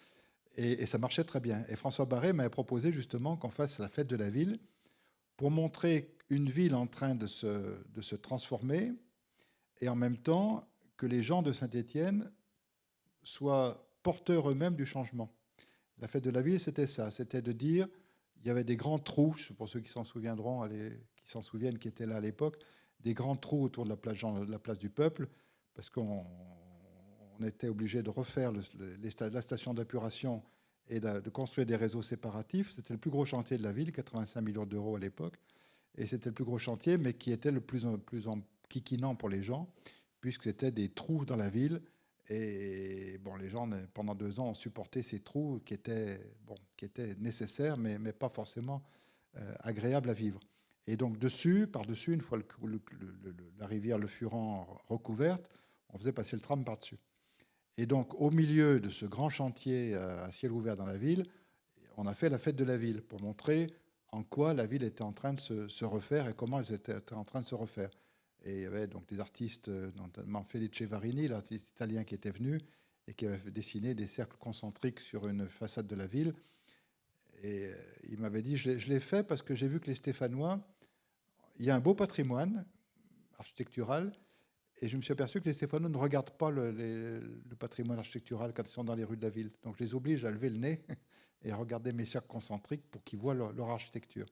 Et ça marchait très bien. Et François Barré m'avait proposé justement qu'on fasse la fête de la ville pour montrer une ville en train de se transformer et en même temps que les gens de Saint-Étienne soient porteurs eux-mêmes du changement. La fête de la ville, c'était ça, c'était de dire, il y avait des grands trous, pour ceux qui s'en souviendront, qui étaient là à l'époque, des grands trous autour de la place du Peuple, parce qu'on était obligé de refaire la station d'épuration et de construire des réseaux séparatifs. C'était le plus gros chantier de la ville, 85 millions d'euros à l'époque. Et c'était le plus gros chantier, mais qui était le plus enquiquinant pour les gens, puisque c'était des trous dans la ville. Et bon, les gens, pendant 2 ans, ont supporté ces trous qui étaient nécessaires, mais pas forcément agréables à vivre. Et donc, par-dessus, une fois la rivière Le Furan recouverte, on faisait passer le tram par-dessus. Et donc, au milieu de ce grand chantier à ciel ouvert dans la ville, on a fait la fête de la ville pour montrer en quoi la ville était en train de se refaire et comment elle était en train de se refaire. Et il y avait donc des artistes, notamment Felice Varini, l'artiste italien qui était venu et qui avait dessiné des cercles concentriques sur une façade de la ville. Et il m'avait dit, je l'ai fait parce que j'ai vu que les Stéphanois, il y a un beau patrimoine architectural, et je me suis aperçu que les Stéphanois ne regardent pas le patrimoine architectural quand ils sont dans les rues de la ville. Donc je les oblige à lever le nez et à regarder mes cercles concentriques pour qu'ils voient leur architecture.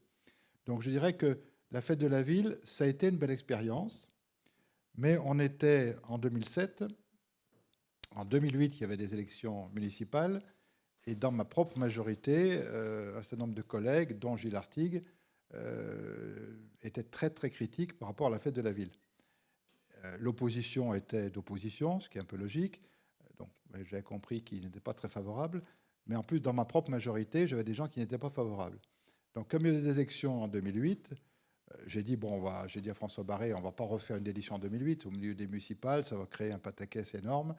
Donc je dirais que la fête de la ville, ça a été une belle expérience, mais on était en 2007. En 2008, il y avait des élections municipales, et dans ma propre majorité, un certain nombre de collègues, dont Gilles Artigue, étaient très très critiques par rapport à la fête de la ville. L'opposition était d'opposition, ce qui est un peu logique. Donc, j'avais compris qu'ils n'étaient pas très favorables. Mais en plus, dans ma propre majorité, j'avais des gens qui n'étaient pas favorables. Donc, comme il y a eu des élections en 2008, j'ai dit à François Barré, on ne va pas refaire une édition en 2008. Au milieu des municipales, ça va créer un pataquès énorme.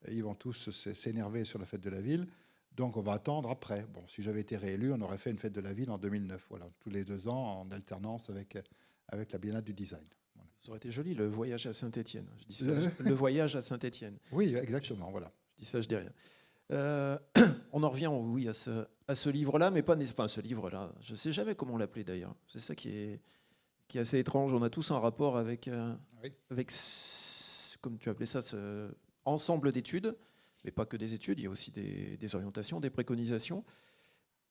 Et ils vont tous s'énerver sur la fête de la ville. Donc, on va attendre après. Bon, si j'avais été réélu, on aurait fait une fête de la ville en 2009. Voilà, tous les 2 ans, en alternance avec la Biennale du Design. Ça aurait été joli, le voyage à Saint-Étienne. Je dis ça, le voyage à Saint-Étienne. Oui, exactement, voilà. Je dis ça, je dis rien. Euh, on en revient, oui, à ce livre-là, mais pas, enfin, ce livre-là. Je ne sais jamais comment l'appeler d'ailleurs. C'est ça qui est assez étrange. On a tous un rapport Oui. avec comme tu appelais ça, ce ensemble d'études, mais pas que des études. Il y a aussi des orientations, des préconisations.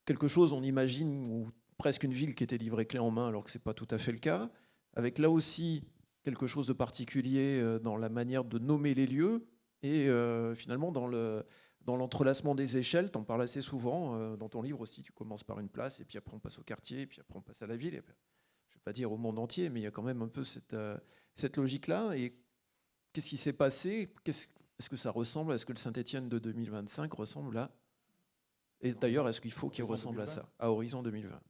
Quelque chose, on imagine, ou presque une ville qui était livrée clé en main, alors que ce n'est pas tout à fait le cas. Avec là aussi quelque chose de particulier dans la manière de nommer les lieux et finalement dans l'entrelacement des échelles. Tu en parles assez souvent dans ton livre aussi. Tu commences par une place et puis après on passe au quartier et puis après on passe à la ville. Et puis, je ne vais pas dire au monde entier, mais il y a quand même un peu cette logique-là. Et qu'est-ce qui s'est passé? Est-ce que ça ressemble? Est-ce que le Saint-Étienne de 2025 ressemble à... Et d'ailleurs, est-ce qu'il faut qu'il Horizon ressemble à 2020. ça, à Horizon 2020?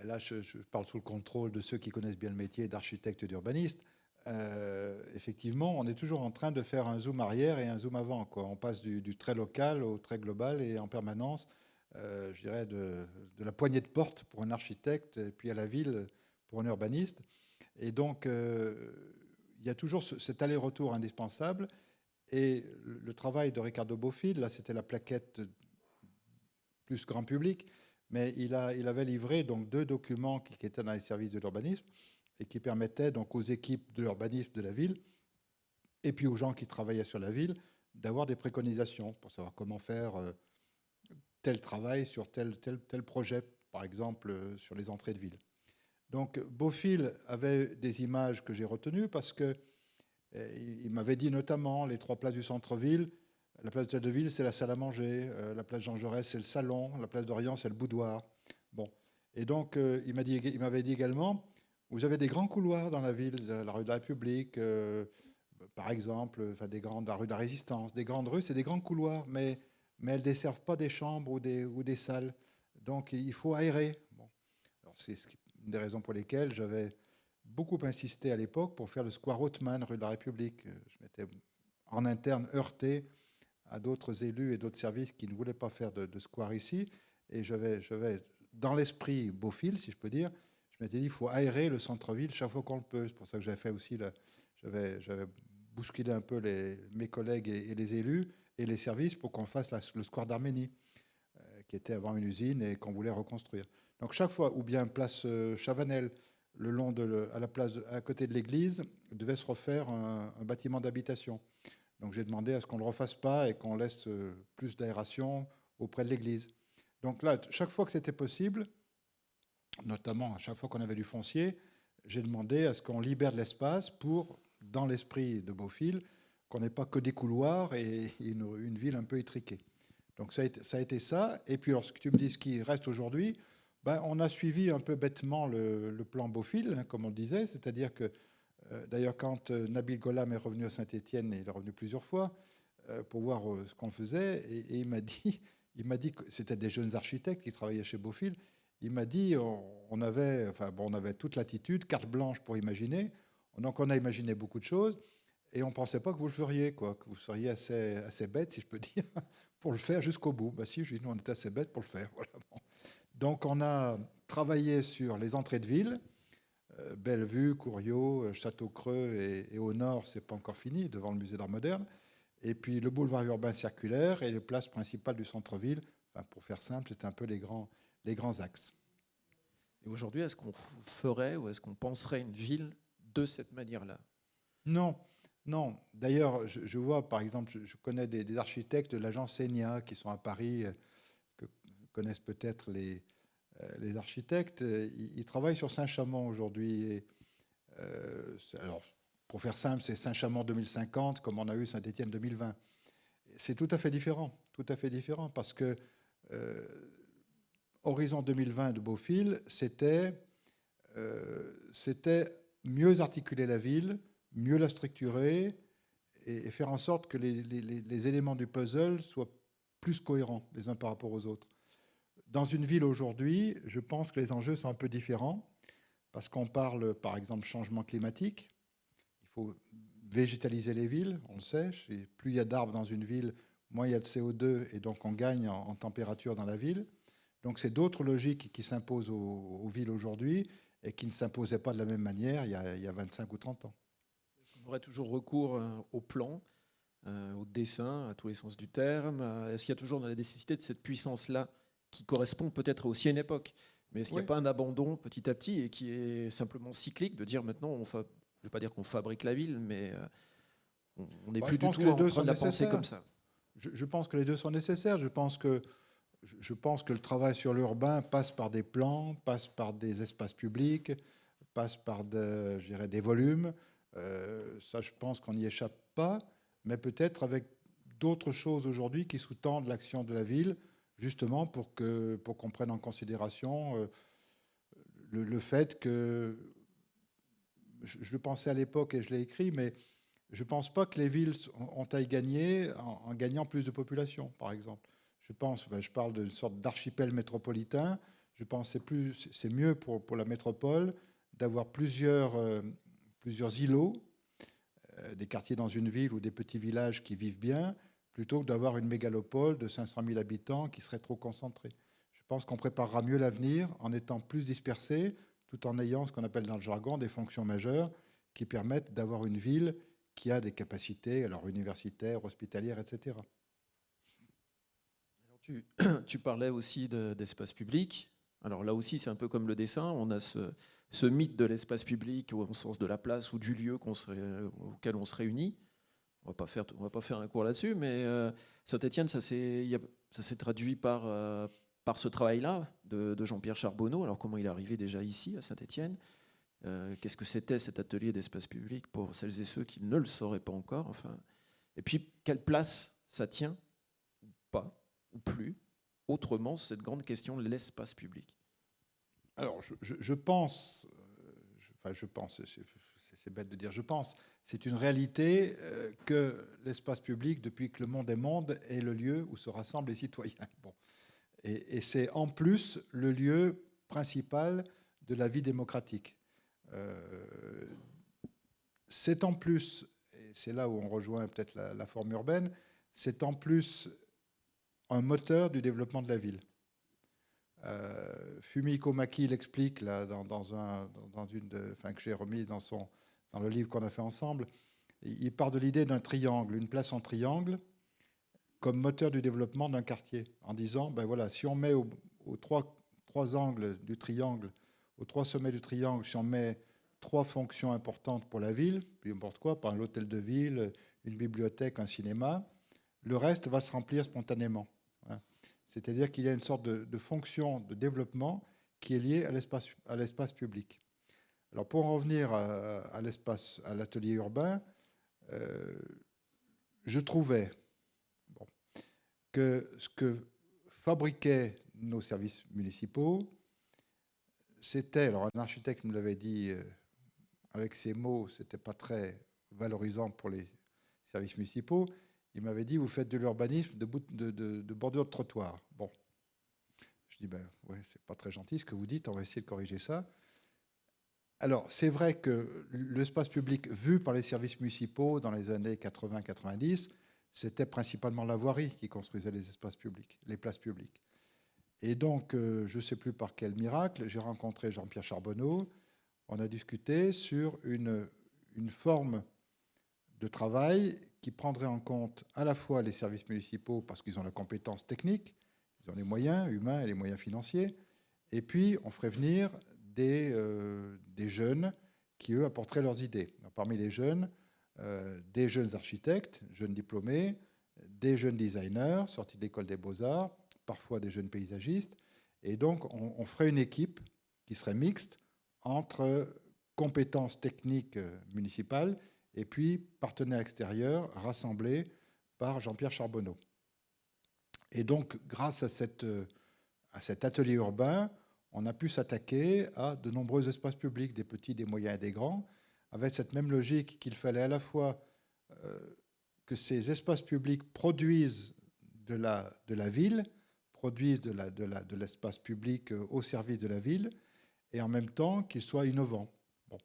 Là, je parle sous le contrôle de ceux qui connaissent bien le métier d'architecte et d'urbaniste. Effectivement, on est toujours en train de faire un zoom arrière et un zoom avant, quoi. On passe du très local au très global et en permanence, je dirais, de la poignée de porte pour un architecte et puis à la ville pour un urbaniste. Et donc, il y a toujours cet aller-retour indispensable. Et le travail de Ricardo Bofill, là, c'était la plaquette plus grand public, mais il avait livré donc 2 documents qui étaient dans les services de l'urbanisme et qui permettaient donc aux équipes de l'urbanisme de la ville et puis aux gens qui travaillaient sur la ville d'avoir des préconisations pour savoir comment faire tel travail sur tel projet, par exemple sur les entrées de ville. Donc Bofill avait des images que j'ai retenues parce que il m'avait dit notamment les 3 places du centre-ville. La place de Ville, c'est la salle à manger. La place Jean Jaurès, c'est le salon. La place d'Orient, c'est le boudoir. Bon. Et donc, il m'avait dit également, vous avez des grands couloirs dans la ville, la rue de la République, par exemple, enfin, la rue de la Résistance. Des grandes rues, c'est des grands couloirs, mais elles ne desservent pas des chambres ou des salles. Donc, il faut aérer. Bon. Alors, c'est une des raisons pour lesquelles j'avais beaucoup insisté à l'époque pour faire le square Hautemann, rue de la République. Je m'étais en interne heurté à d'autres élus et d'autres services qui ne voulaient pas faire de square ici. Et j'avais dans l'esprit Bofill, si je peux dire, je m'étais dit, il faut aérer le centre-ville chaque fois qu'on le peut. C'est pour ça que j'avais fait aussi, j'avais bousculé un peu mes collègues et les élus et les services pour qu'on fasse le square d'Arménie, qui était avant une usine et qu'on voulait reconstruire. Donc chaque fois, ou bien place Chavanel, le long à la place à côté de l'église, devait se refaire un bâtiment d'habitation. Donc j'ai demandé à ce qu'on ne le refasse pas et qu'on laisse plus d'aération auprès de l'église. Donc là, chaque fois que c'était possible, notamment à chaque fois qu'on avait du foncier, j'ai demandé à ce qu'on libère de l'espace pour, dans l'esprit de Bofill, qu'on n'ait pas que des couloirs et une ville un peu étriquée. Donc ça a été ça. Et puis lorsque tu me dis ce qui reste aujourd'hui, ben, on a suivi un peu bêtement le plan Bofill, hein, comme on le disait, c'est-à-dire que d'ailleurs, quand Nabil Gholam est revenu à Saint-Étienne, il est revenu plusieurs fois pour voir ce qu'on faisait, et il m'a dit que c'était des jeunes architectes qui travaillaient chez Bofill. Il m'a dit on avait toute l'attitude, carte blanche pour imaginer. Donc on a imaginé beaucoup de choses, et on ne pensait pas que vous le feriez, quoi, que vous seriez assez bête, si je peux dire, pour le faire jusqu'au bout. Ben si, je dis, nous on est assez bêtes pour le faire. Voilà. Bon. Donc on a travaillé sur les entrées de ville. Bellevue, Couriot, Château-Creux et au nord, c'est pas encore fini, devant le musée d'art moderne. Et puis le boulevard urbain circulaire et les places principales du centre-ville. Enfin, pour faire simple, c'est un peu les grands axes. Et aujourd'hui, est-ce qu'on ferait ou est-ce qu'on penserait une ville de cette manière-là? Non, non. D'ailleurs, je vois, par exemple, je connais des architectes de l'agence Senia qui sont à Paris, que connaissent peut-être les architectes. Ils travaillent sur Saint-Chamond aujourd'hui. Et alors, pour faire simple, c'est Saint-Chamond 2050, comme on a eu Saint-Étienne 2020. C'est tout à fait différent, parce que Horizon 2020 de Bofill, c'était mieux articuler la ville, mieux la structurer et faire en sorte que les éléments du puzzle soient plus cohérents les uns par rapport aux autres. Dans une ville aujourd'hui, je pense que les enjeux sont un peu différents, parce qu'on parle, par exemple, changement climatique. Il faut végétaliser les villes, on le sait. Plus il y a d'arbres dans une ville, moins il y a de CO2, et donc on gagne en température dans la ville. Donc c'est d'autres logiques qui s'imposent aux villes aujourd'hui et qui ne s'imposaient pas de la même manière il y a 25 ou 30 ans. On aurait toujours recours au plan au dessin, à tous les sens du terme? Est-ce qu'il y a toujours la nécessité de cette puissance-là qui correspond peut-être aussi à une époque? Mais est-ce qu'il n'y Oui. a pas un abandon petit à petit et qui est simplement cyclique de dire maintenant, je ne veux pas dire qu'on fabrique la ville, mais on n'est Bah, je plus du pense que tout les en deux train sont de la penser nécessaires. comme ça. Je pense que les deux sont nécessaires. Je pense que le travail sur l'urbain passe par des plans, passe par des espaces publics, passe par je dirais, des volumes. Ça, je pense qu'on n'y échappe pas, mais peut-être avec d'autres choses aujourd'hui qui sous-tendent l'action de la ville, justement pour qu'on prenne en considération le fait que, je le pensais à l'époque et je l'ai écrit, mais je ne pense pas que les villes ont à y gagner en gagnant plus de population, par exemple. Je parle d'une sorte d'archipel métropolitain. Je pense que c'est mieux pour la métropole d'avoir plusieurs îlots, des quartiers dans une ville ou des petits villages qui vivent bien, plutôt que d'avoir une mégalopole de 500 000 habitants qui serait trop concentrée. Je pense qu'on préparera mieux l'avenir en étant plus dispersés, tout en ayant ce qu'on appelle dans le jargon des fonctions majeures qui permettent d'avoir une ville qui a des capacités alors universitaires, hospitalières, etc. Alors, tu parlais aussi d'espace public. Alors là aussi, c'est un peu comme le dessin. On a ce mythe de l'espace public au sens de la place ou du lieu auquel on se réunit. On va pas faire un cours là-dessus, mais Saint-Étienne, ça s'est traduit par ce travail-là de Jean-Pierre Charbonneau. Alors comment il est arrivé déjà ici, à Saint-Étienne? Qu'est-ce que c'était cet atelier d'espace public pour celles et ceux qui ne le sauraient pas encore, enfin. Et puis, quelle place ça tient, ou pas, ou plus, autrement, cette grande question de l'espace public? Alors, je pense, c'est bête de dire je pense, c'est une réalité que l'espace public, depuis que le monde est monde, est le lieu où se rassemblent les citoyens. Bon. Et c'est en plus le lieu principal de la vie démocratique. C'est en plus, et c'est là où on rejoint peut-être la forme urbaine, c'est en plus un moteur du développement de la ville. Fumiko Maki l'explique là, que j'ai remise dans le livre qu'on a fait ensemble. Il part de l'idée d'un triangle, une place en triangle, comme moteur du développement d'un quartier, en disant, ben voilà, si on met aux trois angles du triangle, aux trois sommets du triangle, si on met trois fonctions importantes pour la ville, peu importe quoi, par l'hôtel de ville, une bibliothèque, un cinéma, le reste va se remplir spontanément. Voilà. C'est-à-dire qu'il y a une sorte de fonction de développement qui est liée à l'espace public. Alors pour en revenir à l'atelier urbain, je trouvais que ce que fabriquaient nos services municipaux, c'était, alors un architecte me l'avait dit avec ces mots, c'était pas très valorisant pour les services municipaux. Il m'avait dit, vous faites de l'urbanisme de bordure de trottoir. Bon, je dis, ben ouais, c'est pas très gentil ce que vous dites, on va essayer de corriger ça. Alors, c'est vrai que l'espace public vu par les services municipaux dans les années 80-90, c'était principalement la voirie qui construisait les espaces publics, les places publiques. Et donc, je ne sais plus par quel miracle, j'ai rencontré Jean-Pierre Charbonneau. On a discuté sur une forme de travail qui prendrait en compte à la fois les services municipaux parce qu'ils ont la compétence technique, ils ont les moyens humains et les moyens financiers, et puis on ferait venir des jeunes qui, eux, apporteraient leurs idées. Donc, parmi les jeunes, des jeunes architectes, jeunes diplômés, des jeunes designers sortis de l'école des beaux-arts, parfois des jeunes paysagistes. Et donc, on ferait une équipe qui serait mixte entre compétences techniques municipales et puis partenaires extérieurs rassemblés par Jean-Pierre Charbonneau. Et donc, grâce à cet atelier urbain, on a pu s'attaquer à de nombreux espaces publics, des petits, des moyens et des grands, avec cette même logique qu'il fallait à la fois que ces espaces publics produisent de la ville, produisent de l'espace public au service de la ville, et en même temps qu'ils soient innovants. Bon.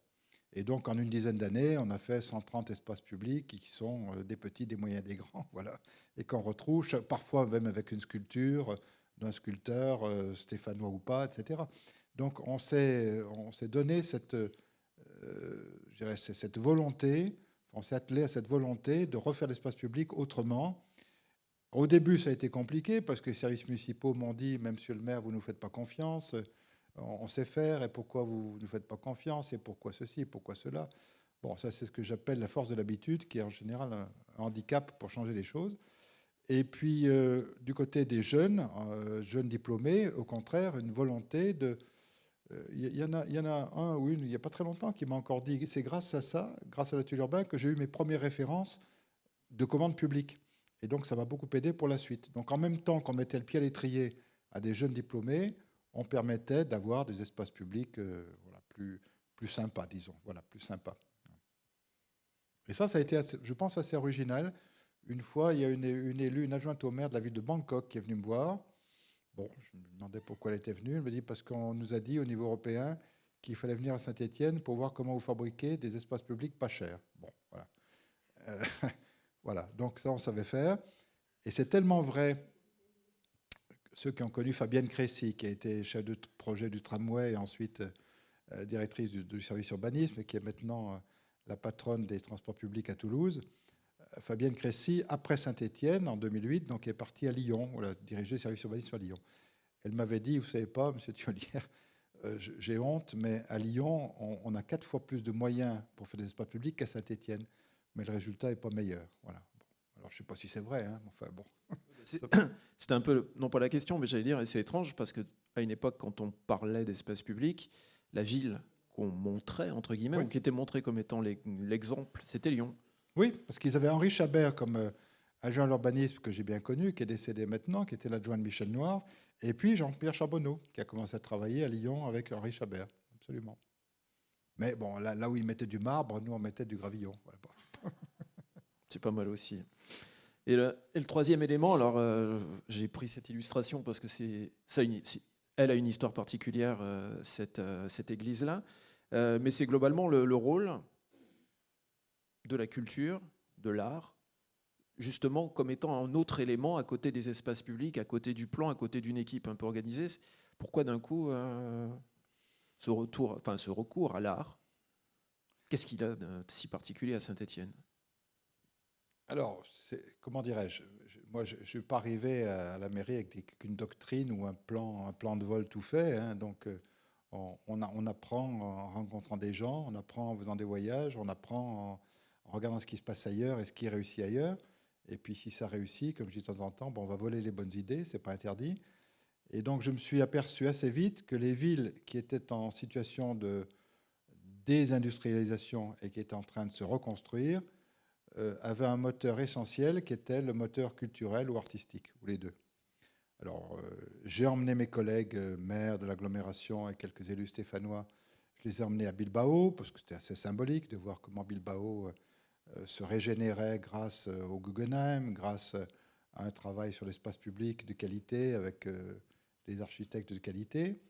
Et donc, en une dizaine d'années, on a fait 130 espaces publics qui sont des petits, des moyens, des grands, voilà, et qu'on retrouve parfois même avec une sculpture d'un sculpteur stéphanois ou pas, etc. Donc, on s'est donné cette volonté, On s'est attelé à cette volonté de refaire l'espace public autrement. Au début, ça a été compliqué parce que les services municipaux m'ont dit, mais monsieur le maire, vous ne nous faites pas confiance, on sait faire, et pourquoi vous ne nous faites pas confiance, et pourquoi ceci, et pourquoi cela. Bon, ça c'est ce que j'appelle la force de l'habitude, qui est en général un handicap pour changer les choses. Et puis, du côté des jeunes, jeunes diplômés, au contraire, une volonté de... Il y en a un ou une, il n'y a pas très longtemps, qui m'a encore dit, c'est grâce à ça, grâce à l'atelier urbain, que j'ai eu mes premières références de commandes publiques. Et donc, ça m'a beaucoup aidé pour la suite. Donc, en même temps qu'on mettait le pied à l'étrier à des jeunes diplômés, on permettait d'avoir des espaces publics voilà, plus sympas, disons. Voilà, plus sympas. Et ça a été, assez, je pense, assez original. Une fois, il y a une élue, une adjointe au maire de la ville de Bangkok qui est venue me voir. Bon, je me demandais pourquoi elle était venue. Elle me dit parce qu'on nous a dit au niveau européen qu'il fallait venir à Saint-Étienne pour voir comment vous fabriquez des espaces publics pas chers. Bon, voilà. Voilà, donc ça, on savait faire. Et c'est tellement vrai, ceux qui ont connu Fabienne Crécy, qui a été chef de projet du tramway et ensuite directrice du service urbanisme, et qui est maintenant la patronne des transports publics à Toulouse. Fabienne Crécy, après Saint-Étienne, en 2008, donc est partie à Lyon, elle a dirigé le service urbanisme à Lyon. Elle m'avait dit, vous ne savez pas, monsieur Thiollière, j'ai honte, mais à Lyon, on a 4 fois plus de moyens pour faire des espaces publics qu'à Saint-Étienne. Mais le résultat n'est pas meilleur. Voilà. Bon. Alors, je ne sais pas si c'est vrai. Hein. Enfin, bon. C'était un peu, non pas la question, mais j'allais dire, et c'est étrange, parce qu'à une époque, quand on parlait d'espace public, la ville qu'on montrait, entre guillemets, ou qui était montrée comme étant l'exemple, c'était Lyon. Oui, parce qu'ils avaient Henri Chabert comme adjoint à l'urbanisme, que j'ai bien connu, qui est décédé maintenant, qui était l'adjoint de Michel Noir, et puis Jean-Pierre Charbonneau, qui a commencé à travailler à Lyon avec Henri Chabert. Absolument. Mais bon, là où ils mettaient du marbre, nous, on mettait du gravillon. Voilà. C'est pas mal aussi. Et le troisième élément, alors j'ai pris cette illustration parce que elle a une histoire particulière, cette église-là, mais c'est globalement le rôle de la culture, de l'art, justement comme étant un autre élément à côté des espaces publics, à côté du plan, à côté d'une équipe un peu organisée. Pourquoi d'un coup ce recours à l'art? Qu'est-ce qu'il a de si particulier à Saint-Étienne? Alors, comment dirais-je, moi, je ne suis pas arrivé à la mairie avec une doctrine ou un plan de vol tout fait. Hein, donc, on apprend en rencontrant des gens, on apprend en faisant des voyages, on apprend en regardant ce qui se passe ailleurs et ce qui réussit ailleurs. Et puis, si ça réussit, comme je dis de temps en temps, bon, on va voler les bonnes idées, c'est pas interdit. Et donc, je me suis aperçu assez vite que les villes qui étaient en situation de désindustrialisation et qui étaient en train de se reconstruire avait un moteur essentiel qui était le moteur culturel ou artistique, ou les deux. Alors, j'ai emmené mes collègues maires de l'agglomération et quelques élus stéphanois, je les ai emmenés à Bilbao, parce que c'était assez symbolique de voir comment Bilbao se régénérait grâce au Guggenheim, grâce à un travail sur l'espace public de qualité avec des architectes de qualité.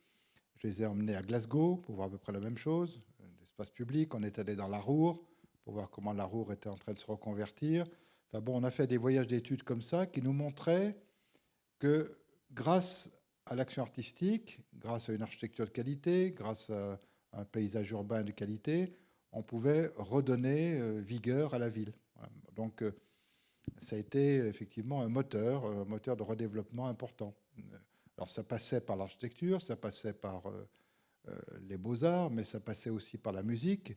Je les ai emmenés à Glasgow pour voir à peu près la même chose, l'espace public. On est allé dans la Ruhr, pour voir comment la Ruhr était en train de se reconvertir. Enfin bon, on a fait des voyages d'études comme ça qui nous montraient que grâce à l'action artistique, grâce à une architecture de qualité, grâce à un paysage urbain de qualité, on pouvait redonner vigueur à la ville. Voilà. Donc ça a été effectivement un moteur de redéveloppement important. Alors ça passait par l'architecture, ça passait par les beaux-arts, mais ça passait aussi par la musique.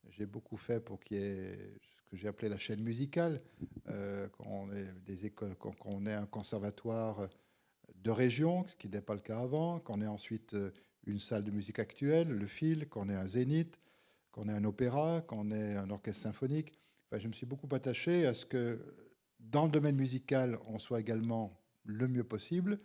J'ai beaucoup fait pour qu'il y ait ce que j'ai appelé la chaîne musicale, quand on est des écoles, quand on est un conservatoire de région, ce qui n'était pas le cas avant, qu'on ait ensuite une salle de musique actuelle, le Phil, qu'on ait un zénith, qu'on ait un opéra, qu'on ait un orchestre symphonique. Enfin, je me suis beaucoup attaché à ce que dans le domaine musical, on soit également le mieux possible,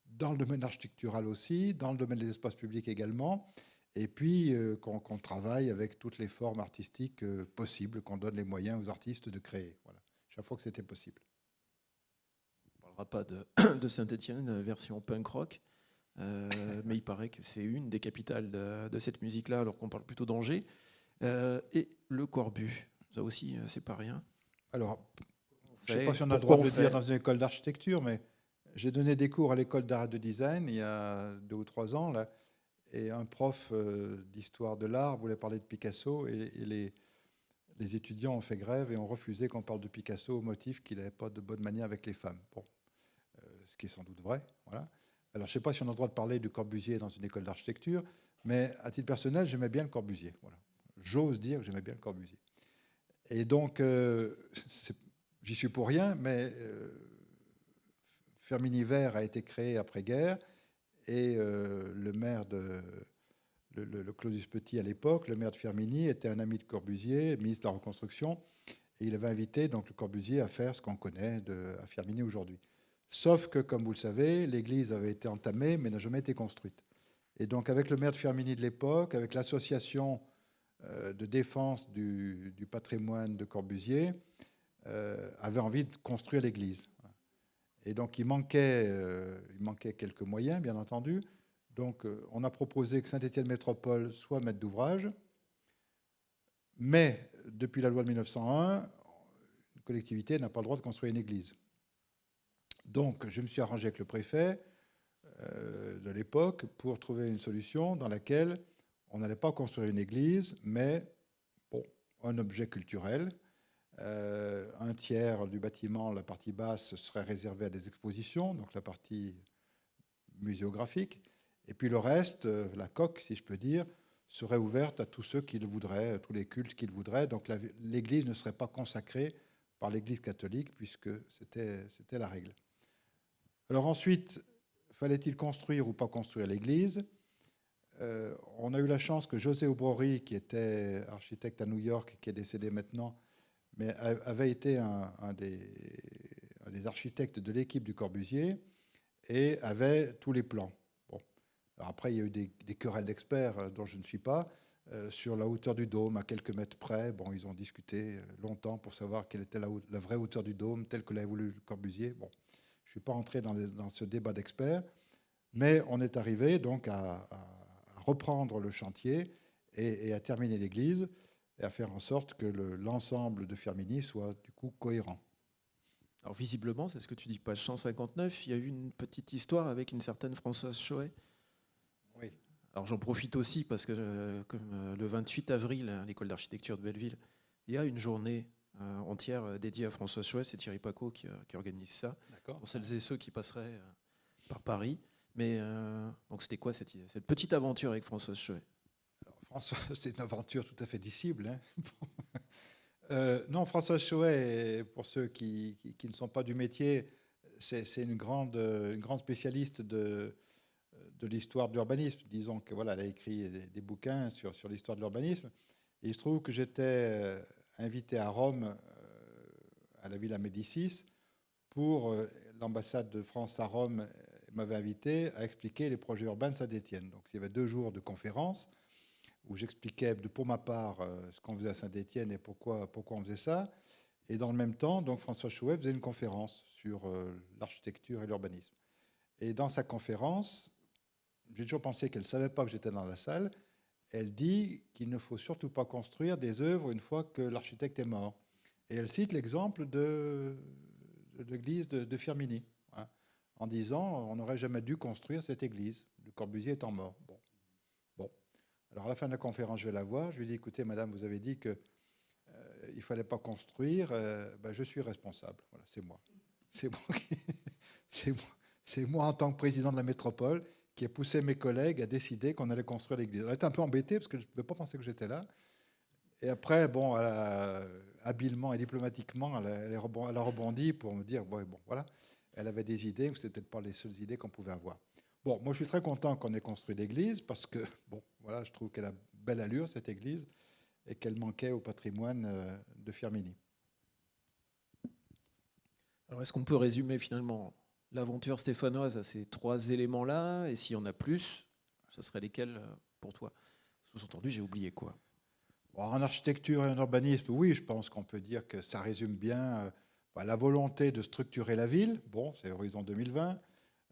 dans le domaine architectural aussi, dans le domaine des espaces publics également, et puis qu'on travaille avec toutes les formes artistiques possibles, qu'on donne les moyens aux artistes de créer, voilà, chaque fois que c'était possible. On ne parlera pas de Saint-Étienne, version punk rock, mais il paraît que c'est une des capitales de cette musique-là, alors qu'on parle plutôt d'Angers. Et le Corbu, ça aussi, c'est pas rien. Alors, je ne sais pas si on a le droit de le dire dans une école d'architecture, mais j'ai donné des cours à l'école d'art et de design il y a 2 ou 3 ans, là, et un prof d'histoire de l'art voulait parler de Picasso, et les étudiants ont fait grève et ont refusé qu'on parle de Picasso au motif qu'il n'avait pas de bonne manière avec les femmes. Bon, ce qui est sans doute vrai. Voilà. Alors, je ne sais pas si on a le droit de parler du Corbusier dans une école d'architecture, mais à titre personnel, j'aimais bien le Corbusier. Voilà. J'ose dire que j'aimais bien le Corbusier. Et donc, j'y suis pour rien, mais Firminy Vert a été créé après-guerre et le maire le Claudius Petit à l'époque, le maire de Firminy, était un ami de Corbusier, ministre de la Reconstruction, et il avait invité donc le Corbusier à faire ce qu'on connaît à Firminy aujourd'hui. Sauf que, comme vous le savez, l'église avait été entamée, mais n'a jamais été construite. Et donc, avec le maire de Firminy de l'époque, avec l'association de défense du patrimoine de Corbusier, avait envie de construire l'église. Et donc, il manquait quelques moyens, bien entendu. Donc, on a proposé que Saint-Étienne Métropole soit maître d'ouvrage, mais depuis la loi de 1901, une collectivité n'a pas le droit de construire une église. Donc, je me suis arrangé avec le préfet de l'époque pour trouver une solution dans laquelle on n'allait pas construire une église, mais bon, un objet culturel. Un tiers du bâtiment, la partie basse, serait réservée à des expositions, donc la partie muséographique. Et puis le reste, la coque, si je peux dire, serait ouverte à tous ceux qui le voudraient, tous les cultes qui le voudraient. Donc l'église ne serait pas consacrée par l'église catholique, puisque c'était la règle. Alors ensuite, fallait-il construire ou pas construire l'église ? On a eu la chance que José Obrori, qui était architecte à New York, qui est décédé maintenant, mais avait été un des architectes de l'équipe du Corbusier et avait tous les plans. Bon. Alors après, il y a eu des querelles d'experts dont je ne suis pas, sur la hauteur du dôme, à quelques mètres près. Bon, ils ont discuté longtemps pour savoir quelle était la vraie hauteur du dôme, telle que l'avait voulu le Corbusier. Bon, je ne suis pas entré dans ce débat d'experts, mais on est arrivé donc à reprendre le chantier et à terminer l'église et à faire en sorte que l'ensemble de Firminy soit du coup cohérent. Alors visiblement, c'est ce que tu dis, page 159, il y a eu une petite histoire avec une certaine Françoise Choët. Oui. Alors j'en profite aussi parce que comme le 28 avril, à l'école d'architecture de Belleville, il y a une journée entière dédiée à Françoise Choët, c'est Thierry Paco qui organise ça, pour celles et ceux qui passeraient par Paris. Mais donc c'était quoi cette petite aventure avec Françoise Choët ? François, c'est une aventure tout à fait dissible. Hein. Non, Françoise Choët, pour ceux qui ne sont pas du métier, c'est une grande spécialiste de l'histoire de l'urbanisme. Disons que voilà, elle a écrit des bouquins sur l'histoire de l'urbanisme. Et il se trouve que j'étais invité à Rome, à la Villa Médicis, pour l'ambassade de France à Rome m'avait invité à expliquer les projets urbains de Saint-Étienne. Donc il y avait 2 jours de conférences où j'expliquais pour ma part ce qu'on faisait à Saint-Étienne et pourquoi on faisait ça. Et dans le même temps, donc François Choët faisait une conférence sur l'architecture et l'urbanisme. Et dans sa conférence, j'ai toujours pensé qu'elle ne savait pas que j'étais dans la salle. Elle dit qu'il ne faut surtout pas construire des œuvres une fois que l'architecte est mort. Et elle cite l'exemple de l'église de Firminy, hein, en disant on n'aurait jamais dû construire cette église, le Corbusier étant mort. Bon. Alors à la fin de la conférence, je vais la voir. Je lui dis écoutez, madame, vous avez dit qu'il ne fallait pas construire. Ben, je suis responsable. Voilà, c'est moi. C'est moi en tant que président de la métropole qui ai poussé mes collègues à décider qu'on allait construire l'église. Elle était un peu embêtée parce que je ne pouvais pas penser que j'étais là. Et après, bon, habilement et diplomatiquement, elle a rebondi pour me dire bon, voilà, elle avait des idées, mais ce n'étaient peut-être pas les seules idées qu'on pouvait avoir. Bon, moi, je suis très content qu'on ait construit l'église parce que, bon, voilà, je trouve qu'elle a belle allure, cette église, et qu'elle manquait au patrimoine de Firminy. Alors, est-ce qu'on peut résumer finalement l'aventure stéphanoise à ces 3 éléments-là ? Et s'il y en a plus, ce seraient lesquels pour toi ? Sous-entendu, j'ai oublié quoi ? Bon, en architecture et en urbanisme, oui, je pense qu'on peut dire que ça résume bien la volonté de structurer la ville. Bon, c'est Horizon 2020.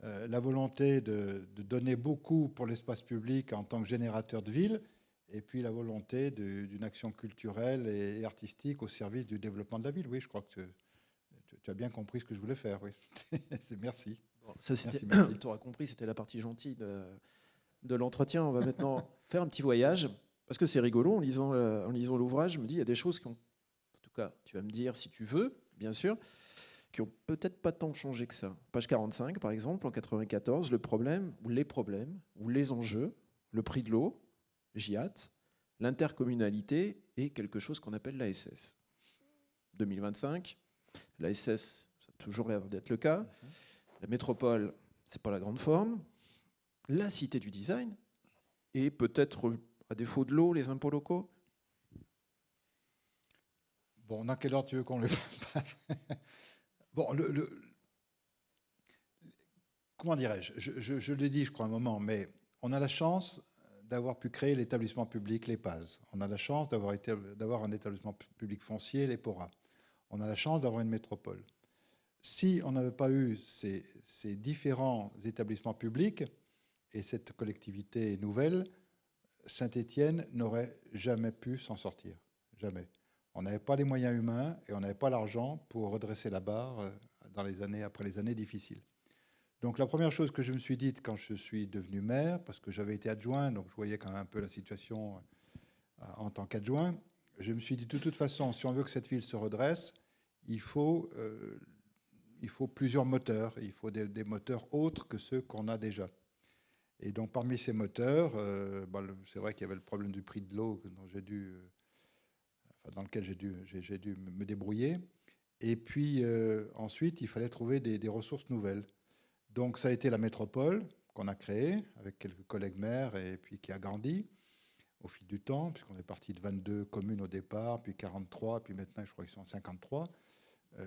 La volonté de donner beaucoup pour l'espace public en tant que générateur de ville, et puis la volonté d'une action culturelle et artistique au service du développement de la ville. Oui, je crois que tu as bien compris ce que je voulais faire. Oui. Merci. Bon, ça, merci. Tu auras compris, c'était la partie gentille de l'entretien. On va maintenant faire un petit voyage, parce que c'est rigolo, en lisant l'ouvrage, je me dis, il y a des choses qui ont cas, tu vas me dire si tu veux, bien sûr, qui ont peut-être pas tant changé que ça. Page 45, par exemple, en 94, le problème, ou les enjeux, le prix de l'eau, GIAT, l'intercommunalité et quelque chose qu'on appelle l'ASS. 2025, l'ASS, ça a toujours l'air d'être le cas. La métropole, c'est pas la grande forme. La cité du design et peut-être, à défaut de l'eau, les impôts locaux. Bon, dans quel ordre tu veux qu'on le passe? Bon, comment dirais-je, je l'ai dit, je crois, un moment, mais on a la chance d'avoir pu créer l'établissement public, l'EPAS. On a la chance d'avoir un établissement public foncier, l'EPORA. On a la chance d'avoir une métropole. Si on n'avait pas eu ces différents établissements publics et cette collectivité nouvelle, Saint-Étienne n'aurait jamais pu s'en sortir. Jamais. On n'avait pas les moyens humains et on n'avait pas l'argent pour redresser la barre après les années difficiles. Donc la première chose que je me suis dite quand je suis devenu maire, parce que j'avais été adjoint, donc je voyais quand même un peu la situation en tant qu'adjoint, je me suis dit de toute façon, si on veut que cette ville se redresse, il faut plusieurs moteurs, il faut des moteurs autres que ceux qu'on a déjà. Et donc parmi ces moteurs, c'est vrai qu'il y avait le problème du prix de l'eau dans lequel j'ai dû me débrouiller. Et puis ensuite, il fallait trouver des ressources nouvelles. Donc ça a été la métropole qu'on a créée avec quelques collègues maires et puis qui a grandi au fil du temps, puisqu'on est parti de 22 communes au départ, puis 43, puis maintenant je crois qu'ils sont 53.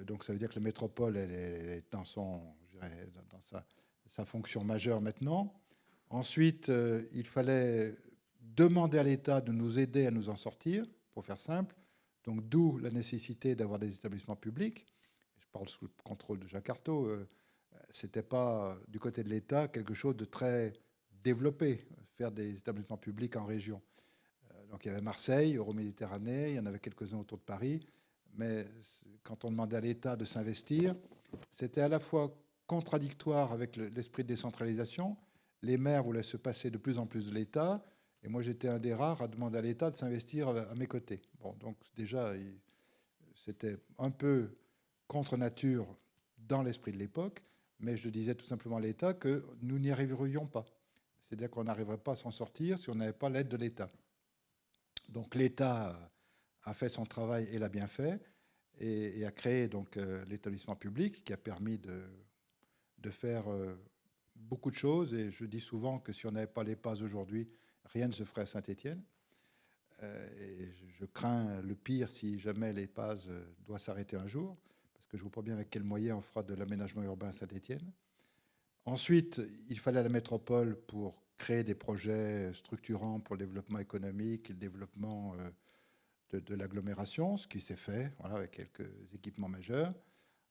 Donc ça veut dire que la métropole elle est dans sa fonction majeure maintenant. Ensuite, il fallait demander à l'État de nous aider à nous en sortir, pour faire simple. Donc d'où la nécessité d'avoir des établissements publics. Je parle sous le contrôle de Jacques Arthaud. Ce n'était pas du côté de l'État quelque chose de très développé, faire des établissements publics en région. Donc il y avait Marseille, Euroméditerranée, il y en avait quelques-uns autour de Paris, mais quand on demandait à l'État de s'investir, c'était à la fois contradictoire avec l'esprit de décentralisation. Les maires voulaient se passer de plus en plus de l'État, et moi j'étais un des rares à demander à l'État de s'investir à mes côtés. Bon, donc déjà, c'était un peu contre nature dans l'esprit de l'époque, mais je disais tout simplement à l'État que nous n'y arriverions pas. C'est-à-dire qu'on n'arriverait pas à s'en sortir si on n'avait pas l'aide de l'État. Donc l'État a fait son travail et l'a bien fait, et a créé donc l'établissement public qui a permis de faire beaucoup de choses. Et je dis souvent que si on n'avait pas les PAS aujourd'hui, rien ne se ferait à Saint-Étienne. Et je crains le pire si jamais les PAS doivent s'arrêter un jour, parce que je ne vois pas bien avec quels moyens on fera de l'aménagement urbain à Saint-Étienne. Ensuite, il fallait la métropole pour créer des projets structurants pour le développement économique et le développement de l'agglomération, ce qui s'est fait, voilà, avec quelques équipements majeurs.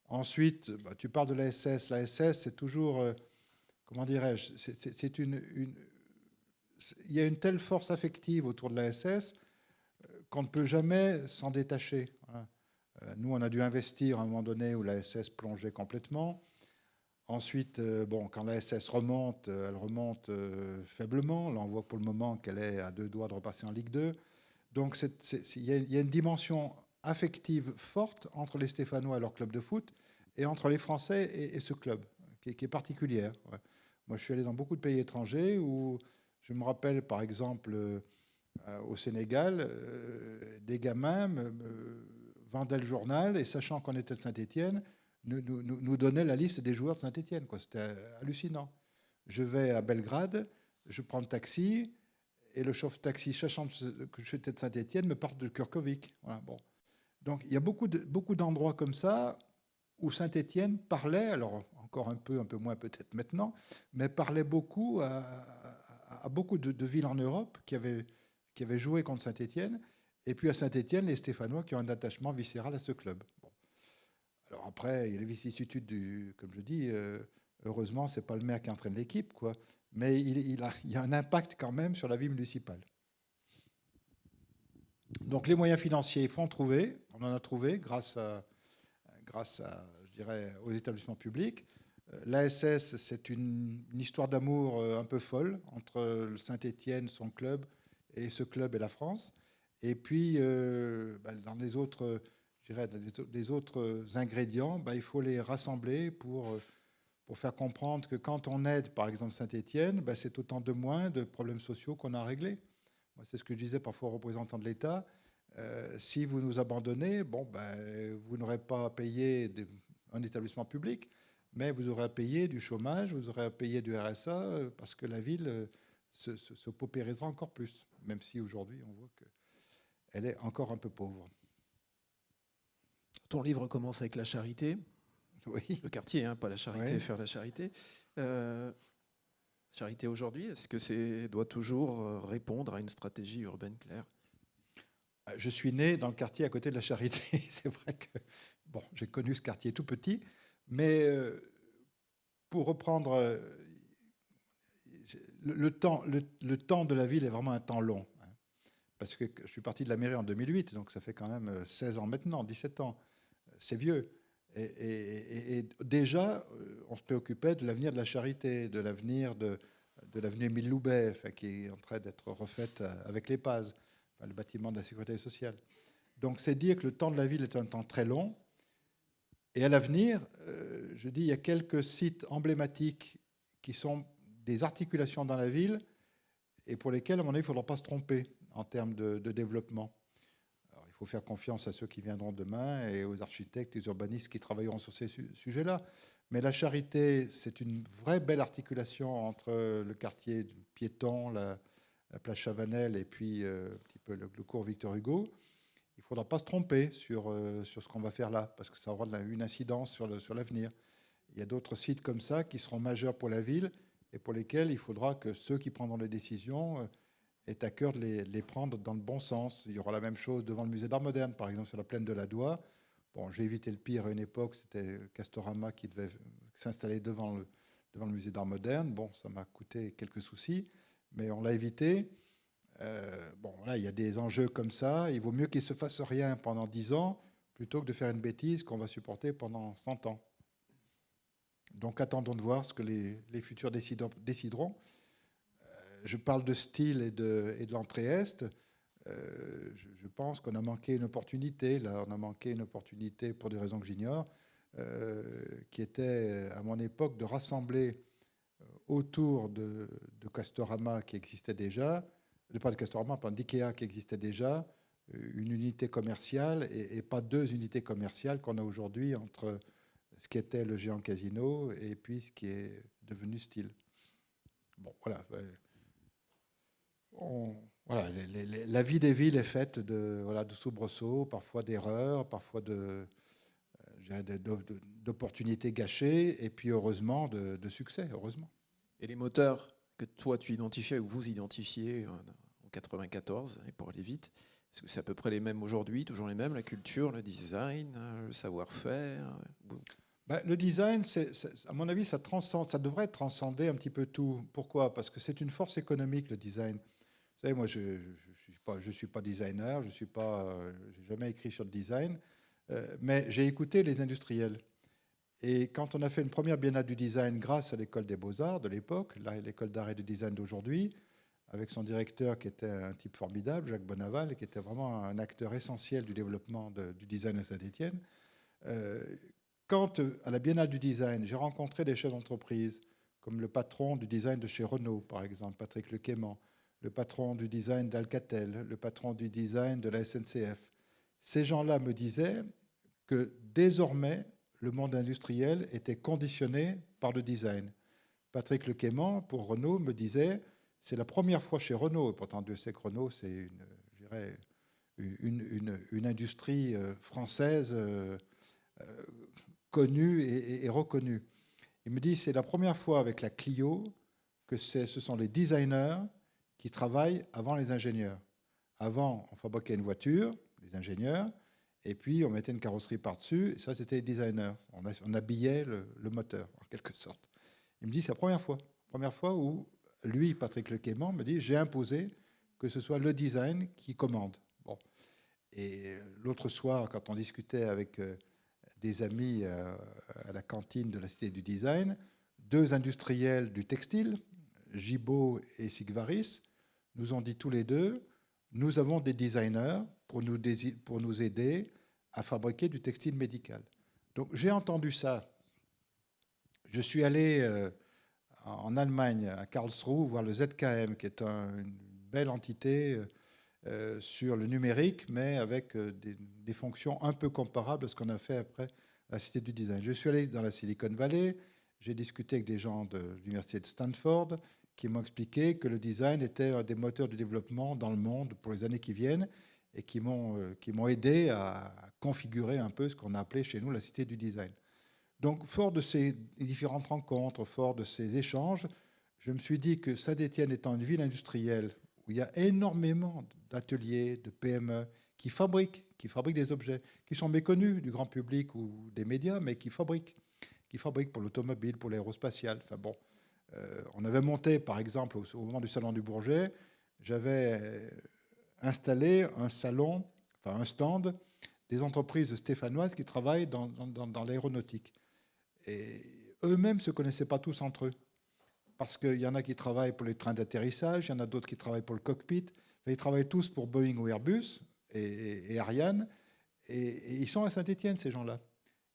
Ensuite, tu parles de l'ASS. L'ASS, c'est toujours, comment dirais-je, il y a une telle force affective autour de l'ASS qu'on ne peut jamais s'en détacher. Voilà. Nous, on a dû investir à un moment donné où l'ASS plongeait complètement. Ensuite, quand l'ASS remonte, elle remonte faiblement. Là, on voit pour le moment qu'elle est à 2 doigts de repasser en Ligue 2. Donc, il y a une dimension affective forte entre les Stéphanois et leur club de foot et entre les Français et ce club, qui est particulière. Ouais. Moi, je suis allé dans beaucoup de pays étrangers où je me rappelle, par exemple, au Sénégal, des gamins me vendaient le journal et, sachant qu'on était de Saint-Étienne, nous donnaient la liste des joueurs de Saint-Étienne. C'était hallucinant. Je vais à Belgrade, je prends le taxi, et le chauffeur-taxi, sachant que j'étais de Saint-Étienne, me parle de Kurkovic. Voilà, bon. Donc il y a beaucoup d'endroits comme ça où Saint-Étienne parlait, alors encore un peu moins peut-être maintenant, mais parlait beaucoup à beaucoup de villes en Europe qui avaient joué contre Saint-Étienne, et puis à Saint-Étienne, les Stéphanois qui ont un attachement viscéral à ce club. Bon. Alors après, il y a les vicissitudes comme je dis, heureusement, c'est pas le maire qui entraîne l'équipe, quoi. Mais il y a un impact quand même sur la vie municipale. Donc les moyens financiers, il faut en trouver. On en a trouvé grâce à, je dirais, aux établissements publics. L'ASS, c'est une histoire d'amour un peu folle entre Saint-Étienne, son club, et ce club et la France. Et puis, dans les autres je dirais, des autres ingrédients, ben, il faut les rassembler pour faire comprendre que quand on aide, par exemple, Saint-Étienne, ben, c'est autant de moins de problèmes sociaux qu'on a à régler. Moi, c'est ce que je disais parfois aux représentants de l'État. Si vous nous abandonnez, bon, ben, vous n'aurez pas à payer un établissement public, mais vous aurez à payer du chômage, vous aurez à payer du RSA, parce que la ville se paupérisera encore plus, même si aujourd'hui, on voit qu'elle est encore un peu pauvre. Ton livre commence avec la charité. Oui. Le quartier, hein, pas la charité, Oui. faire la charité. Charité aujourd'hui, est-ce que ça doit toujours répondre à une stratégie urbaine claire? Je suis né dans le quartier à côté de la Charité. C'est vrai que bon, j'ai connu ce quartier tout petit, mais pour reprendre, le temps de la ville est vraiment un temps long. Hein, parce que je suis parti de la mairie en 2008, donc ça fait quand même 16 ans maintenant, 17 ans. C'est vieux. Et déjà, on se préoccupait de l'avenir de la Charité, de l'avenir de l'avenue Émile Loubet, enfin, qui est en train d'être refaite avec les PAS, enfin, le bâtiment de la sécurité sociale. Donc c'est dire que le temps de la ville est un temps très long. Et à l'avenir, je dis, il y a quelques sites emblématiques qui sont des articulations dans la ville et pour lesquels, à mon avis, il ne faudra pas se tromper en termes de développement. Alors, il faut faire confiance à ceux qui viendront demain et aux architectes, les urbanistes qui travailleront sur ces sujets-là. Mais la Charité, c'est une vraie belle articulation entre le quartier piéton, la place Chavanel et puis un petit peu le cours Victor Hugo. Il ne faudra pas se tromper sur ce qu'on va faire là, parce que ça aura une incidence sur l'avenir. Il y a d'autres sites comme ça qui seront majeurs pour la ville et pour lesquels il faudra que ceux qui prendront les décisions aient à cœur de les prendre dans le bon sens. Il y aura la même chose devant le musée d'art moderne, par exemple sur la plaine de la Doua. Bon, j'ai évité le pire à une époque, c'était Castorama qui devait s'installer devant le musée d'art moderne. Bon, ça m'a coûté quelques soucis, mais on l'a évité. Bon, là, il y a des enjeux comme ça. Il vaut mieux qu'il ne se fasse rien pendant 10 ans plutôt que de faire une bêtise qu'on va supporter pendant 100 ans. Donc, attendons de voir ce que les futurs décideront. Je parle de style et de l'entrée Est. Je pense qu'on a manqué une opportunité. Là, on a manqué une opportunité pour des raisons que j'ignore, qui était, à mon époque, de rassembler autour de Castorama qui existait déjà, pas de Castorama, pas d'IKEA qui existait déjà, une unité commerciale et pas deux unités commerciales qu'on a aujourd'hui entre ce qui était le géant Casino et puis ce qui est devenu Style. Bon, voilà. Voilà, la vie des villes est faite de soubresauts, parfois d'erreurs, parfois d'opportunités gâchées, et puis heureusement de succès, heureusement. Et les moteurs que toi tu identifiais ou vous identifiez en 94, et pour aller vite, est-ce que c'est à peu près les mêmes aujourd'hui, toujours les mêmes, la culture, le design, le savoir-faire? Le design, à mon avis, ça devrait transcender un petit peu tout. Pourquoi? Parce que c'est une force économique, le design. Vous savez, moi, je ne suis pas designer, je n'ai jamais écrit sur le design, mais j'ai écouté les industriels. Et quand on a fait une première biennale du design grâce à l'école des beaux-arts de l'époque, l'école d'art et de design d'aujourd'hui, avec son directeur qui était un type formidable, Jacques Bonaval, et qui était vraiment un acteur essentiel du développement du design à Saint-Étienne. Quand, à la biennale du design, j'ai rencontré des chefs d'entreprise, comme le patron du design de chez Renault, par exemple, Patrick Lequément, le patron du design d'Alcatel, le patron du design de la SNCF, ces gens-là me disaient que désormais, le monde industriel était conditionné par le design. Patrick Lequément, pour Renault, me disait, c'est la première fois chez Renault, et pourtant Dieu sait que Renault, c'est une industrie française connue et reconnue. Il me dit, c'est la première fois avec la Clio que ce sont les designers qui travaillent avant les ingénieurs. Avant, on fabriquait une voiture, les ingénieurs, et puis on mettait une carrosserie par-dessus, et ça c'était les designers. On habillait le moteur, en quelque sorte. Il me dit, c'est la première fois où lui, Patrick Lequément, me dit, j'ai imposé que ce soit le design qui commande. Bon. Et l'autre soir, quand on discutait avec des amis à la cantine de la Cité du Design, deux industriels du textile, Gibault et Sigvaris, nous ont dit tous les deux, nous avons des designers pour nous aider à fabriquer du textile médical. Donc j'ai entendu ça. Je suis allé en Allemagne, à Karlsruhe, voir le ZKM, qui est une belle entité sur le numérique, mais avec des fonctions un peu comparables à ce qu'on a fait après la Cité du Design. Je suis allé dans la Silicon Valley, j'ai discuté avec des gens de l'université de Stanford qui m'ont expliqué que le design était un des moteurs de développement dans le monde pour les années qui viennent et qui m'ont aidé à configurer un peu ce qu'on a appelé chez nous la Cité du Design. Donc, fort de ces différentes rencontres, fort de ces échanges, je me suis dit que Saint-Étienne étant une ville industrielle où il y a énormément d'ateliers, de PME qui fabriquent des objets qui sont méconnus du grand public ou des médias, mais qui fabriquent pour l'automobile, pour l'aérospatial. Enfin bon, on avait monté, par exemple, au moment du Salon du Bourget, j'avais installé un salon, enfin un stand des entreprises stéphanoises qui travaillent dans l'aéronautique. Et eux-mêmes ne se connaissaient pas tous entre eux. Parce qu'il y en a qui travaillent pour les trains d'atterrissage, il y en a d'autres qui travaillent pour le cockpit. Ils travaillent tous pour Boeing ou Airbus et Ariane. Et ils sont à Saint-Étienne, ces gens-là.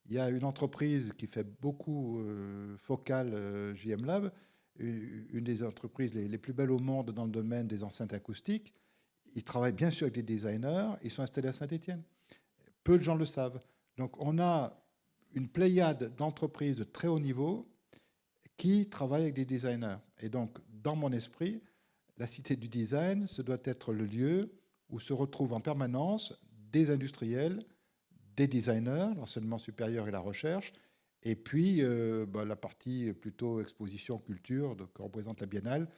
Il y a une entreprise qui fait beaucoup Focal JM Lab, une des entreprises les plus belles au monde dans le domaine des enceintes acoustiques. Ils travaillent bien sûr avec des designers. Ils sont installés à Saint-Étienne. Peu de gens le savent. Donc on a une pléiade d'entreprises de très haut niveau qui travaillent avec des designers. Et donc, dans mon esprit, la Cité du Design, ce doit être le lieu où se retrouvent en permanence des industriels, des designers, l'enseignement supérieur et la recherche, et puis la partie plutôt exposition, culture, que représente la Biennale.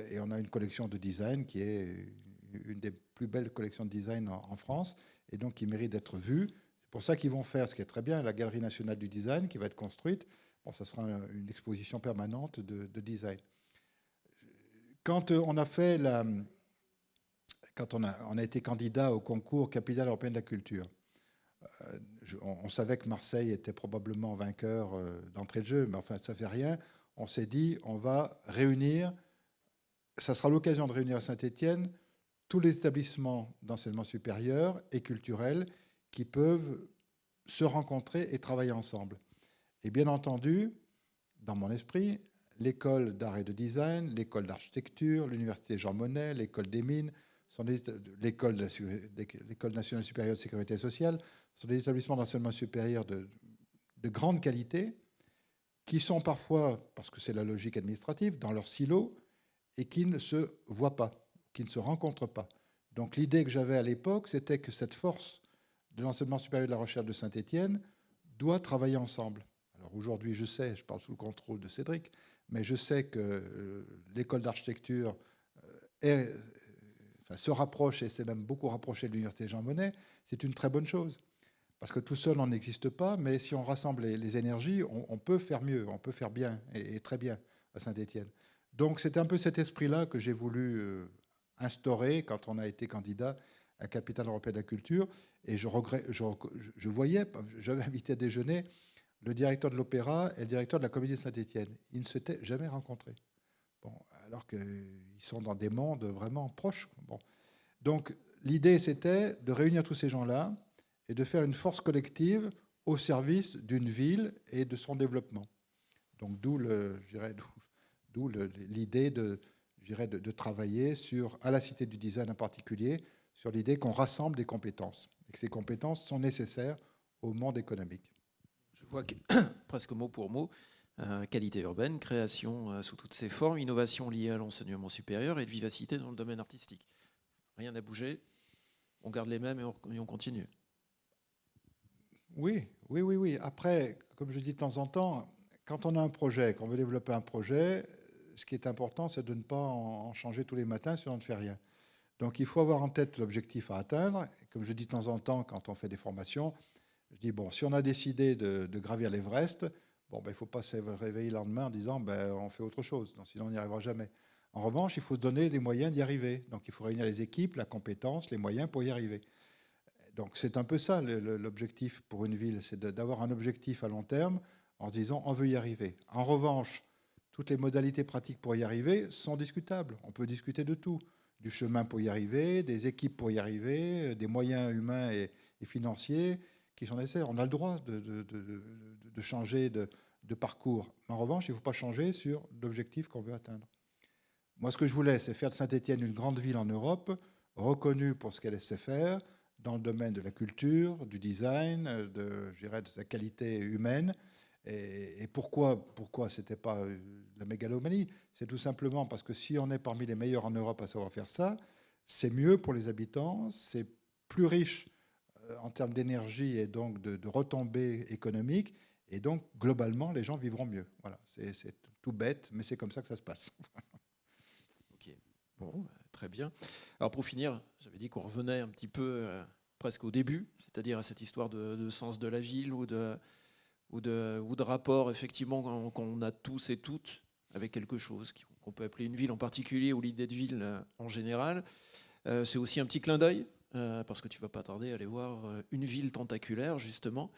Et on a une collection de design qui est une des plus belles collections de design en France, et donc qui mérite d'être vue. C'est pour ça qu'ils vont faire, ce qui est très bien, la Galerie nationale du design qui va être construite. Bon, ça sera une exposition permanente de design. Quand on a fait quand on a été candidat au concours Capitale européenne de la culture, on savait que Marseille était probablement vainqueur d'entrée de jeu, mais enfin, ça ne fait rien. On s'est dit, on va réunir, ça sera l'occasion de réunir à Saint-Étienne tous les établissements d'enseignement supérieur et culturel qui peuvent se rencontrer et travailler ensemble. Et bien entendu, dans mon esprit, l'école d'art et de design, l'école d'architecture, l'université Jean Monnet, l'école des mines, l'école nationale supérieure de sécurité sociale sont des établissements d'enseignement supérieur de grande qualité qui sont parfois, parce que c'est la logique administrative, dans leur silo et qui ne se voient pas, qui ne se rencontrent pas. Donc l'idée que j'avais à l'époque, c'était que cette force de l'enseignement supérieur et de la recherche de Saint-Étienne doit travailler ensemble. Alors aujourd'hui, je sais, je parle sous le contrôle de Cédric, mais je sais que l'école d'architecture se rapproche, et s'est même beaucoup rapproché de l'université Jean Monnet. C'est une très bonne chose. Parce que tout seul, on n'existe pas, mais si on rassemble les énergies, on peut faire mieux, on peut faire bien, et très bien à Saint-Étienne. Donc c'est un peu cet esprit-là que j'ai voulu instaurer quand on a été candidat à Capitale européenne de la culture. Et je voyais, j'avais invité à déjeuner le directeur de l'Opéra et le directeur de la Comédie de Saint-Étienne. Ils ne s'étaient jamais rencontrés. Bon, alors qu'ils sont dans des mondes vraiment proches. Bon. Donc l'idée, c'était de réunir tous ces gens-là et de faire une force collective au service d'une ville et de son développement. Donc d'où l'idée de travailler à la Cité du Design en particulier, sur l'idée qu'on rassemble des compétences et que ces compétences sont nécessaires au monde économique. Je vois que, presque mot pour mot, qualité urbaine, création sous toutes ses formes, innovation liée à l'enseignement supérieur et de vivacité dans le domaine artistique. Rien n'a bougé, on garde les mêmes et on continue. Oui. Après, comme je dis de temps en temps, quand on a un projet, qu'on veut développer un projet, ce qui est important, c'est de ne pas en changer tous les matins si on ne fait rien. Donc il faut avoir en tête l'objectif à atteindre. Et comme je dis de temps en temps, quand on fait des formations, je dis, bon, si on a décidé de gravir l'Everest, bon, il ne faut pas se réveiller le lendemain en disant on fait autre chose, donc, sinon on n'y arrivera jamais. En revanche, il faut se donner les moyens d'y arriver. Donc il faut réunir les équipes, la compétence, les moyens pour y arriver. Donc c'est un peu ça l'objectif pour une ville, c'est d'avoir un objectif à long terme en se disant on veut y arriver. En revanche, toutes les modalités pratiques pour y arriver sont discutables. On peut discuter de tout, du chemin pour y arriver, des équipes pour y arriver, des moyens humains et et financiers qui sont nécessaires. On a le droit de changer de parcours. En revanche, il ne faut pas changer sur l'objectif qu'on veut atteindre. Moi, ce que je voulais, c'est faire de Saint-Étienne une grande ville en Europe, reconnue pour ce qu'elle sait faire, dans le domaine de la culture, du design, je dirais, de sa qualité humaine. Et pourquoi ce n'était pas la mégalomanie? C'est tout simplement parce que si on est parmi les meilleurs en Europe à savoir faire ça, c'est mieux pour les habitants, c'est plus riche en termes d'énergie et donc de retombées économiques. Et donc, globalement, les gens vivront mieux. Voilà, c'est tout bête, mais c'est comme ça que ça se passe. Ok, bon, très bien. Alors pour finir, j'avais dit qu'on revenait un petit peu presque au début, c'est-à-dire à cette histoire de sens de la ville ou de rapport effectivement qu'on a tous et toutes avec quelque chose qu'on peut appeler une ville en particulier ou l'idée de ville en général. C'est aussi un petit clin d'œil, parce que tu vas pas tarder à aller voir une ville tentaculaire, justement.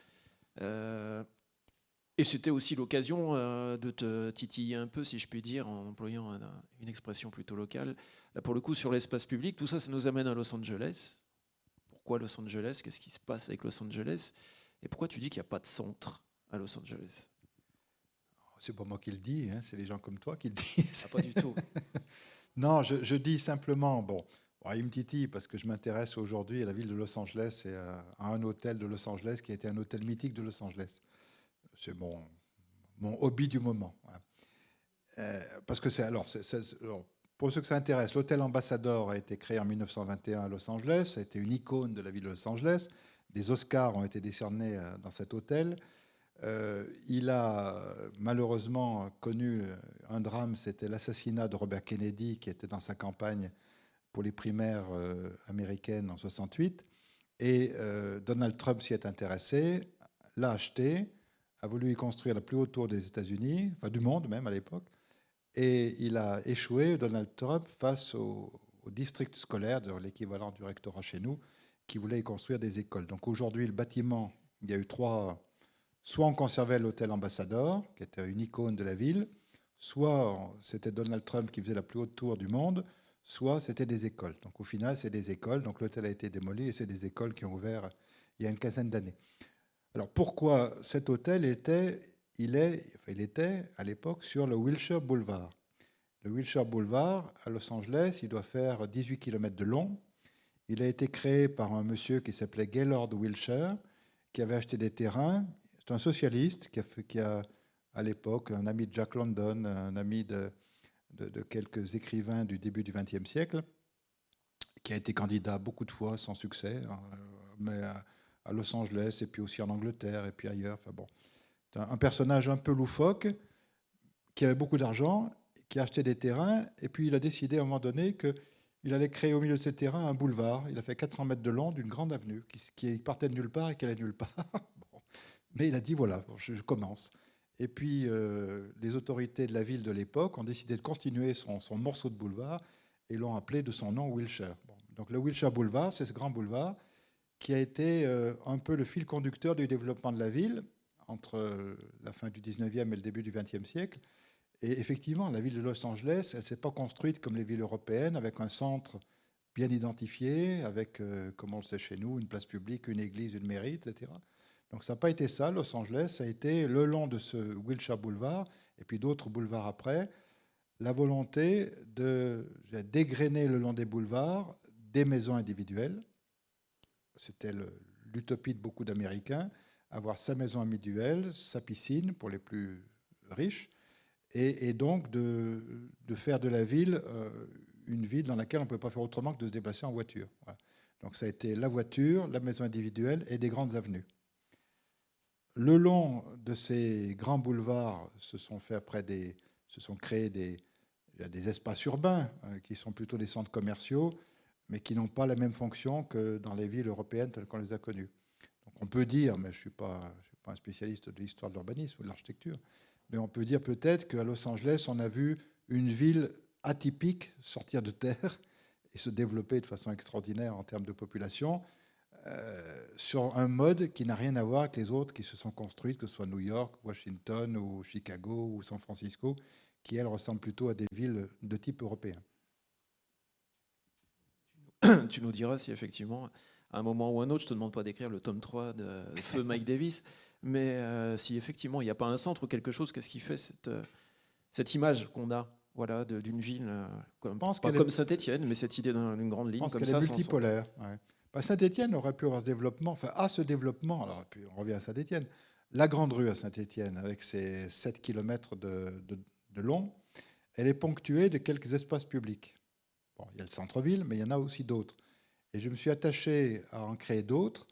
Et c'était aussi l'occasion de te titiller un peu, si je puis dire, en employant une expression plutôt locale. Là, pour le coup, sur l'espace public, tout ça, ça nous amène à Los Angeles. Pourquoi Los Angeles? Qu'est-ce qui se passe avec Los Angeles? Et pourquoi tu dis qu'il n'y a pas de centre à Los Angeles? C'est pas moi qui le dis, hein, c'est les gens comme toi qui le disent. Ah, pas du tout. Non, je dis simplement, bon, il me titille parce que je m'intéresse aujourd'hui à la ville de Los Angeles et à un hôtel de Los Angeles qui a été un hôtel mythique de Los Angeles. C'est mon hobby du moment. Voilà. Parce que alors, pour ceux que ça intéresse, l'hôtel Ambassador a été créé en 1921 à Los Angeles. Ça a été une icône de la ville de Los Angeles. Des Oscars ont été décernés dans cet hôtel. Il a malheureusement connu un drame, c'était l'assassinat de Robert Kennedy, qui était dans sa campagne pour les primaires américaines en 68. Et Donald Trump s'y est intéressé, l'a acheté, a voulu y construire la plus haute tour des États-Unis, enfin du monde même à l'époque, et il a échoué, Donald Trump, face au district scolaire, de l'équivalent du rectorat chez nous, qui voulait y construire des écoles. Donc aujourd'hui, le bâtiment, il y a eu trois. Soit on conservait l'hôtel Ambassador, qui était une icône de la ville, soit c'était Donald Trump qui faisait la plus haute tour du monde, soit c'était des écoles. Donc au final, c'est des écoles. Donc l'hôtel a été démoli et c'est des écoles qui ont ouvert il y a une quinzaine d'années. Alors pourquoi cet hôtel était à l'époque sur le Wilshire Boulevard. Le Wilshire Boulevard, à Los Angeles, il doit faire 18 km de long. Il a été créé par un monsieur qui s'appelait Gaylord Wilshire, qui avait acheté des terrains. C'est un socialiste qui a à l'époque, un ami de Jack London, un ami de quelques écrivains du début du XXe siècle, qui a été candidat beaucoup de fois sans succès, mais à Los Angeles et puis aussi en Angleterre et puis ailleurs. Enfin bon, un personnage un peu loufoque qui avait beaucoup d'argent, qui a acheté des terrains et puis il a décidé à un moment donné qu'il allait créer au milieu de ces terrains un boulevard. Il a fait 400 mètres de long d'une grande avenue qui partait de nulle part et qui allait nulle part. Bon. Mais il a dit voilà, je commence. Et puis les autorités de la ville de l'époque ont décidé de continuer son morceau de boulevard et l'ont appelé de son nom Wilshire. Bon. Donc le Wilshire Boulevard, c'est ce grand boulevard qui a été un peu le fil conducteur du développement de la ville entre la fin du 19e et le début du 20e siècle. Et effectivement, la ville de Los Angeles, elle ne s'est pas construite comme les villes européennes, avec un centre bien identifié, avec, comme on le sait chez nous, une place publique, une église, une mairie, etc. Donc ça n'a pas été ça, Los Angeles, ça a été le long de ce Wilshire Boulevard, et puis d'autres boulevards après, la volonté de dégrainer le long des boulevards des maisons individuelles. C'était l'utopie de beaucoup d'Américains, avoir sa maison individuelle, sa piscine pour les plus riches, et donc de faire de la ville une ville dans laquelle on ne peut pas faire autrement que de se déplacer en voiture. Voilà. Donc ça a été la voiture, la maison individuelle et des grandes avenues. Le long de ces grands boulevards se sont créés des espaces urbains qui sont plutôt des centres commerciaux, mais qui n'ont pas la même fonction que dans les villes européennes telles qu'on les a connues. Donc on peut dire, mais je ne suis pas un spécialiste de l'histoire de l'urbanisme ou de l'architecture, mais on peut dire peut-être qu'à Los Angeles, on a vu une ville atypique sortir de terre et se développer de façon extraordinaire en termes de population, sur un mode qui n'a rien à voir avec les autres qui se sont construites, que ce soit New York, Washington ou Chicago ou San Francisco, qui, elles, ressemblent plutôt à des villes de type européen. Tu nous diras si effectivement, à un moment ou un autre, je ne te demande pas d'écrire le tome 3 de Feu Mike Davis, mais si effectivement il n'y a pas un centre ou quelque chose, qu'est-ce qui fait cette image qu'on a, voilà, d'une ville, pas comme Saint-Étienne, mais cette idée d'une grande ligne comme ça. Je pense qu'elle est multipolaire. Ouais. Bah, Saint-Étienne aurait pu avoir ce développement, enfin à ce développement, alors puis on revient à Saint-Étienne, la Grande Rue à Saint-Étienne, avec ses 7 km de long, elle est ponctuée de quelques espaces publics. Bon, il y a le centre-ville, mais il y en a aussi d'autres. Et je me suis attaché à en créer d'autres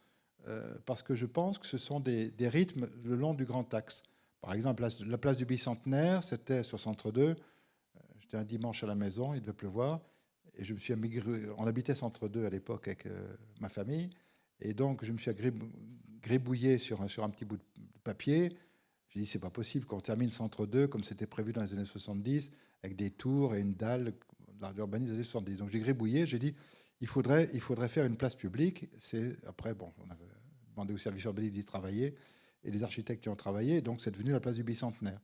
parce que je pense que ce sont des rythmes le long du grand axe. Par exemple, la place du Bicentenaire, c'était sur Centre 2. J'étais un dimanche à la maison, il devait pleuvoir. Et je me suis on habitait Centre 2 à l'époque avec ma famille. Et donc, je me suis gribouillé sur un petit bout de papier. J'ai dit, c'est pas possible qu'on termine Centre 2 comme c'était prévu dans les années 70, avec des tours et une dalle dans l'urbanisme des années 70. Donc, j'ai gribouillé, j'ai dit, il faudrait faire une place publique. Après, bon, on avait demandé au service urbanisme d'y travailler, et les architectes qui ont travaillé, donc c'est devenu la place du Bicentenaire.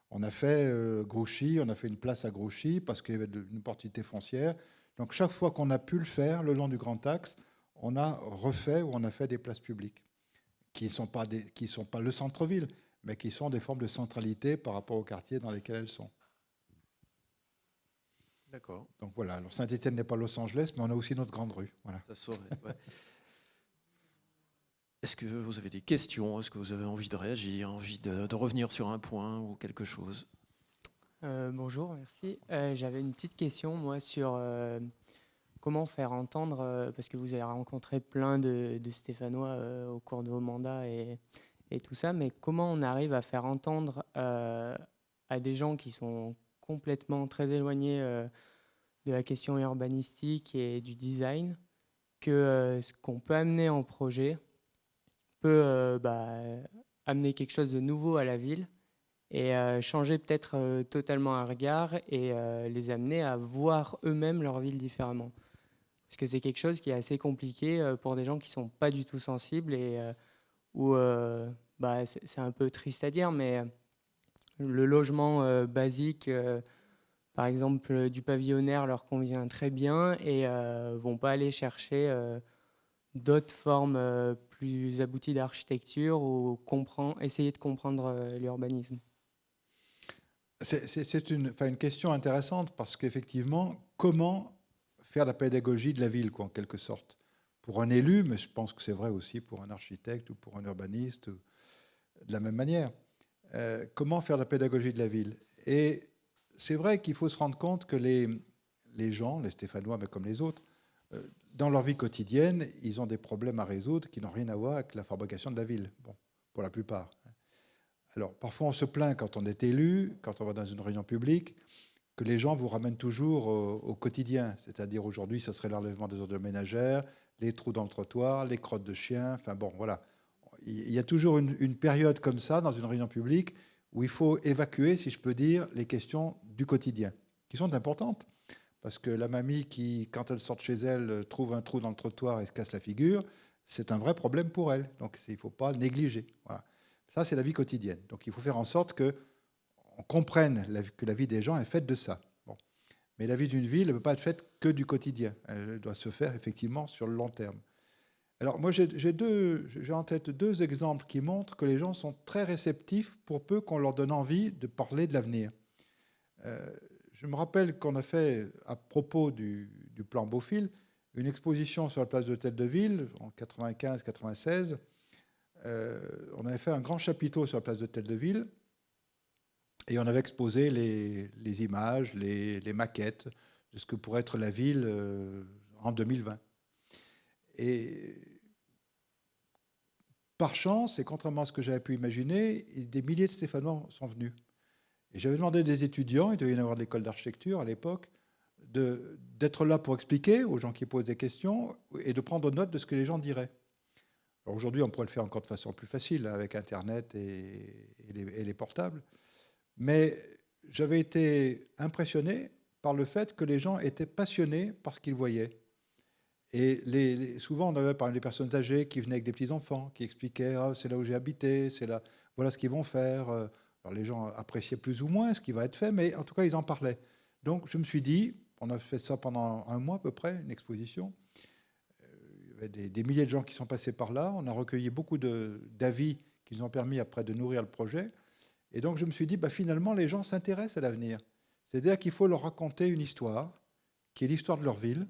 On a fait Grouchy, on a fait une place à Grouchy parce qu'il y avait une opportunité foncière. Donc chaque fois qu'on a pu le faire le long du grand axe, on a refait ou on a fait des places publiques qui ne sont pas le centre-ville, mais qui sont des formes de centralité par rapport aux quartiers dans lesquels elles sont. D'accord. Donc voilà, alors Saint-Étienne n'est pas Los Angeles, mais on a aussi notre grande rue. Voilà. Ça saurait, ouais. Est-ce que vous avez des questions? Est-ce que vous avez envie de réagir, envie de revenir sur un point ou quelque chose? Bonjour, merci. J'avais une petite question, moi, sur comment faire entendre, parce que vous avez rencontré plein de Stéphanois au cours de vos mandats et tout ça, mais comment on arrive à faire entendre à des gens qui sont complètement très éloignés de la question urbanistique et du design que ce qu'on peut amener en projet peut amener quelque chose de nouveau à la ville et changer peut-être totalement un regard et les amener à voir eux-mêmes leur ville différemment. Parce que c'est quelque chose qui est assez compliqué pour des gens qui ne sont pas du tout sensibles et où c'est un peu triste à dire, mais le logement basique, par exemple du pavillonnaire, leur convient très bien et ne vont pas aller chercher d'autres formes plus abouties d'architecture ou essayer de comprendre l'urbanisme. C'est une question intéressante parce qu'effectivement, comment faire la pédagogie de la ville, quoi, en quelque sorte, pour un élu, mais je pense que c'est vrai aussi pour un architecte ou pour un urbaniste, de la même manière. Comment faire la pédagogie de la ville? Et c'est vrai qu'il faut se rendre compte que les gens, les Stéphanois, mais comme les autres, dans leur vie quotidienne, ils ont des problèmes à résoudre qui n'ont rien à voir avec la fabrication de la ville, bon, pour la plupart. Alors, parfois, on se plaint quand on est élu, quand on va dans une réunion publique, que les gens vous ramènent toujours au quotidien. C'est-à-dire, aujourd'hui, ça serait l'enlèvement des ordures ménagères, les trous dans le trottoir, les crottes de chiens. Enfin bon, voilà. Il y a toujours une période comme ça, dans une réunion publique, où il faut évacuer, si je peux dire, les questions du quotidien, qui sont importantes. Parce que la mamie qui, quand elle sort de chez elle, trouve un trou dans le trottoir et se casse la figure, c'est un vrai problème pour elle. Donc, il ne faut pas le négliger. Voilà. Ça, c'est la vie quotidienne. Donc, il faut faire en sorte qu'on comprenne que la vie des gens est faite de ça. Bon. Mais la vie d'une ville ne peut pas être faite que du quotidien. Elle doit se faire effectivement sur le long terme. Alors, moi, j'ai en tête deux exemples qui montrent que les gens sont très réceptifs pour peu qu'on leur donne envie de parler de l'avenir. Je me rappelle qu'on a fait, à propos du plan Beaufil, une exposition sur la place de l'Hôtel de Ville en 95-96. On avait fait un grand chapiteau sur la place de l'Hôtel de Ville et on avait exposé les images, les maquettes de ce que pourrait être la ville en 2020. Et par chance, et contrairement à ce que j'avais pu imaginer, des milliers de Stéphanois sont venus. Et j'avais demandé à des étudiants, il devait y en avoir de l'école d'architecture à l'époque, d'être là pour expliquer aux gens qui posent des questions et de prendre note de ce que les gens diraient. Alors aujourd'hui, on pourrait le faire encore de façon plus facile avec Internet et les portables. Mais j'avais été impressionné par le fait que les gens étaient passionnés par ce qu'ils voyaient. Et souvent, on avait parlé des personnes âgées qui venaient avec des petits-enfants, qui expliquaient « c'est là où j'ai habité, c'est là, voilà ce qu'ils vont faire ». Alors les gens appréciaient plus ou moins ce qui va être fait, mais en tout cas, ils en parlaient. Donc je me suis dit, on a fait ça pendant un mois à peu près, une exposition. Il y avait des milliers de gens qui sont passés par là. On a recueilli beaucoup d'avis qui nous ont permis après de nourrir le projet. Et donc je me suis dit, finalement, les gens s'intéressent à l'avenir. C'est-à-dire qu'il faut leur raconter une histoire, qui est l'histoire de leur ville.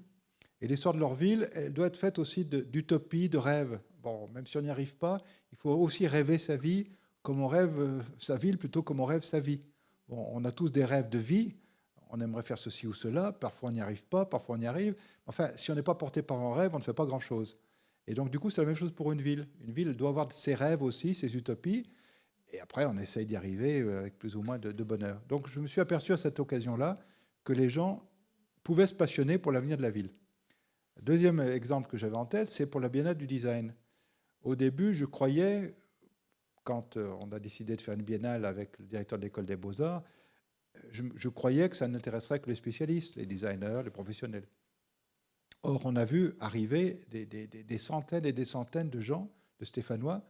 Et l'histoire de leur ville, elle doit être faite aussi d'utopie, de rêve. Bon, même si on n'y arrive pas, il faut aussi rêver sa vie comme on rêve sa ville plutôt comme on rêve sa vie. Bon, on a tous des rêves de vie. On aimerait faire ceci ou cela. Parfois, on n'y arrive pas. Parfois, on y arrive. Enfin, si on n'est pas porté par un rêve, on ne fait pas grand-chose. Et donc, du coup, c'est la même chose pour une ville. Une ville, elle doit avoir ses rêves aussi, ses utopies. Et après, on essaye d'y arriver avec plus ou moins de bonheur. Donc, je me suis aperçu à cette occasion-là que les gens pouvaient se passionner pour l'avenir de la ville. Le deuxième exemple que j'avais en tête, c'est pour la Biennale du design. Au début, je croyais, quand on a décidé de faire une biennale avec le directeur de l'école des beaux-arts, je croyais que ça n'intéresserait que les spécialistes, les designers, les professionnels. Or, on a vu arriver des centaines et des centaines de gens, de Stéphanois,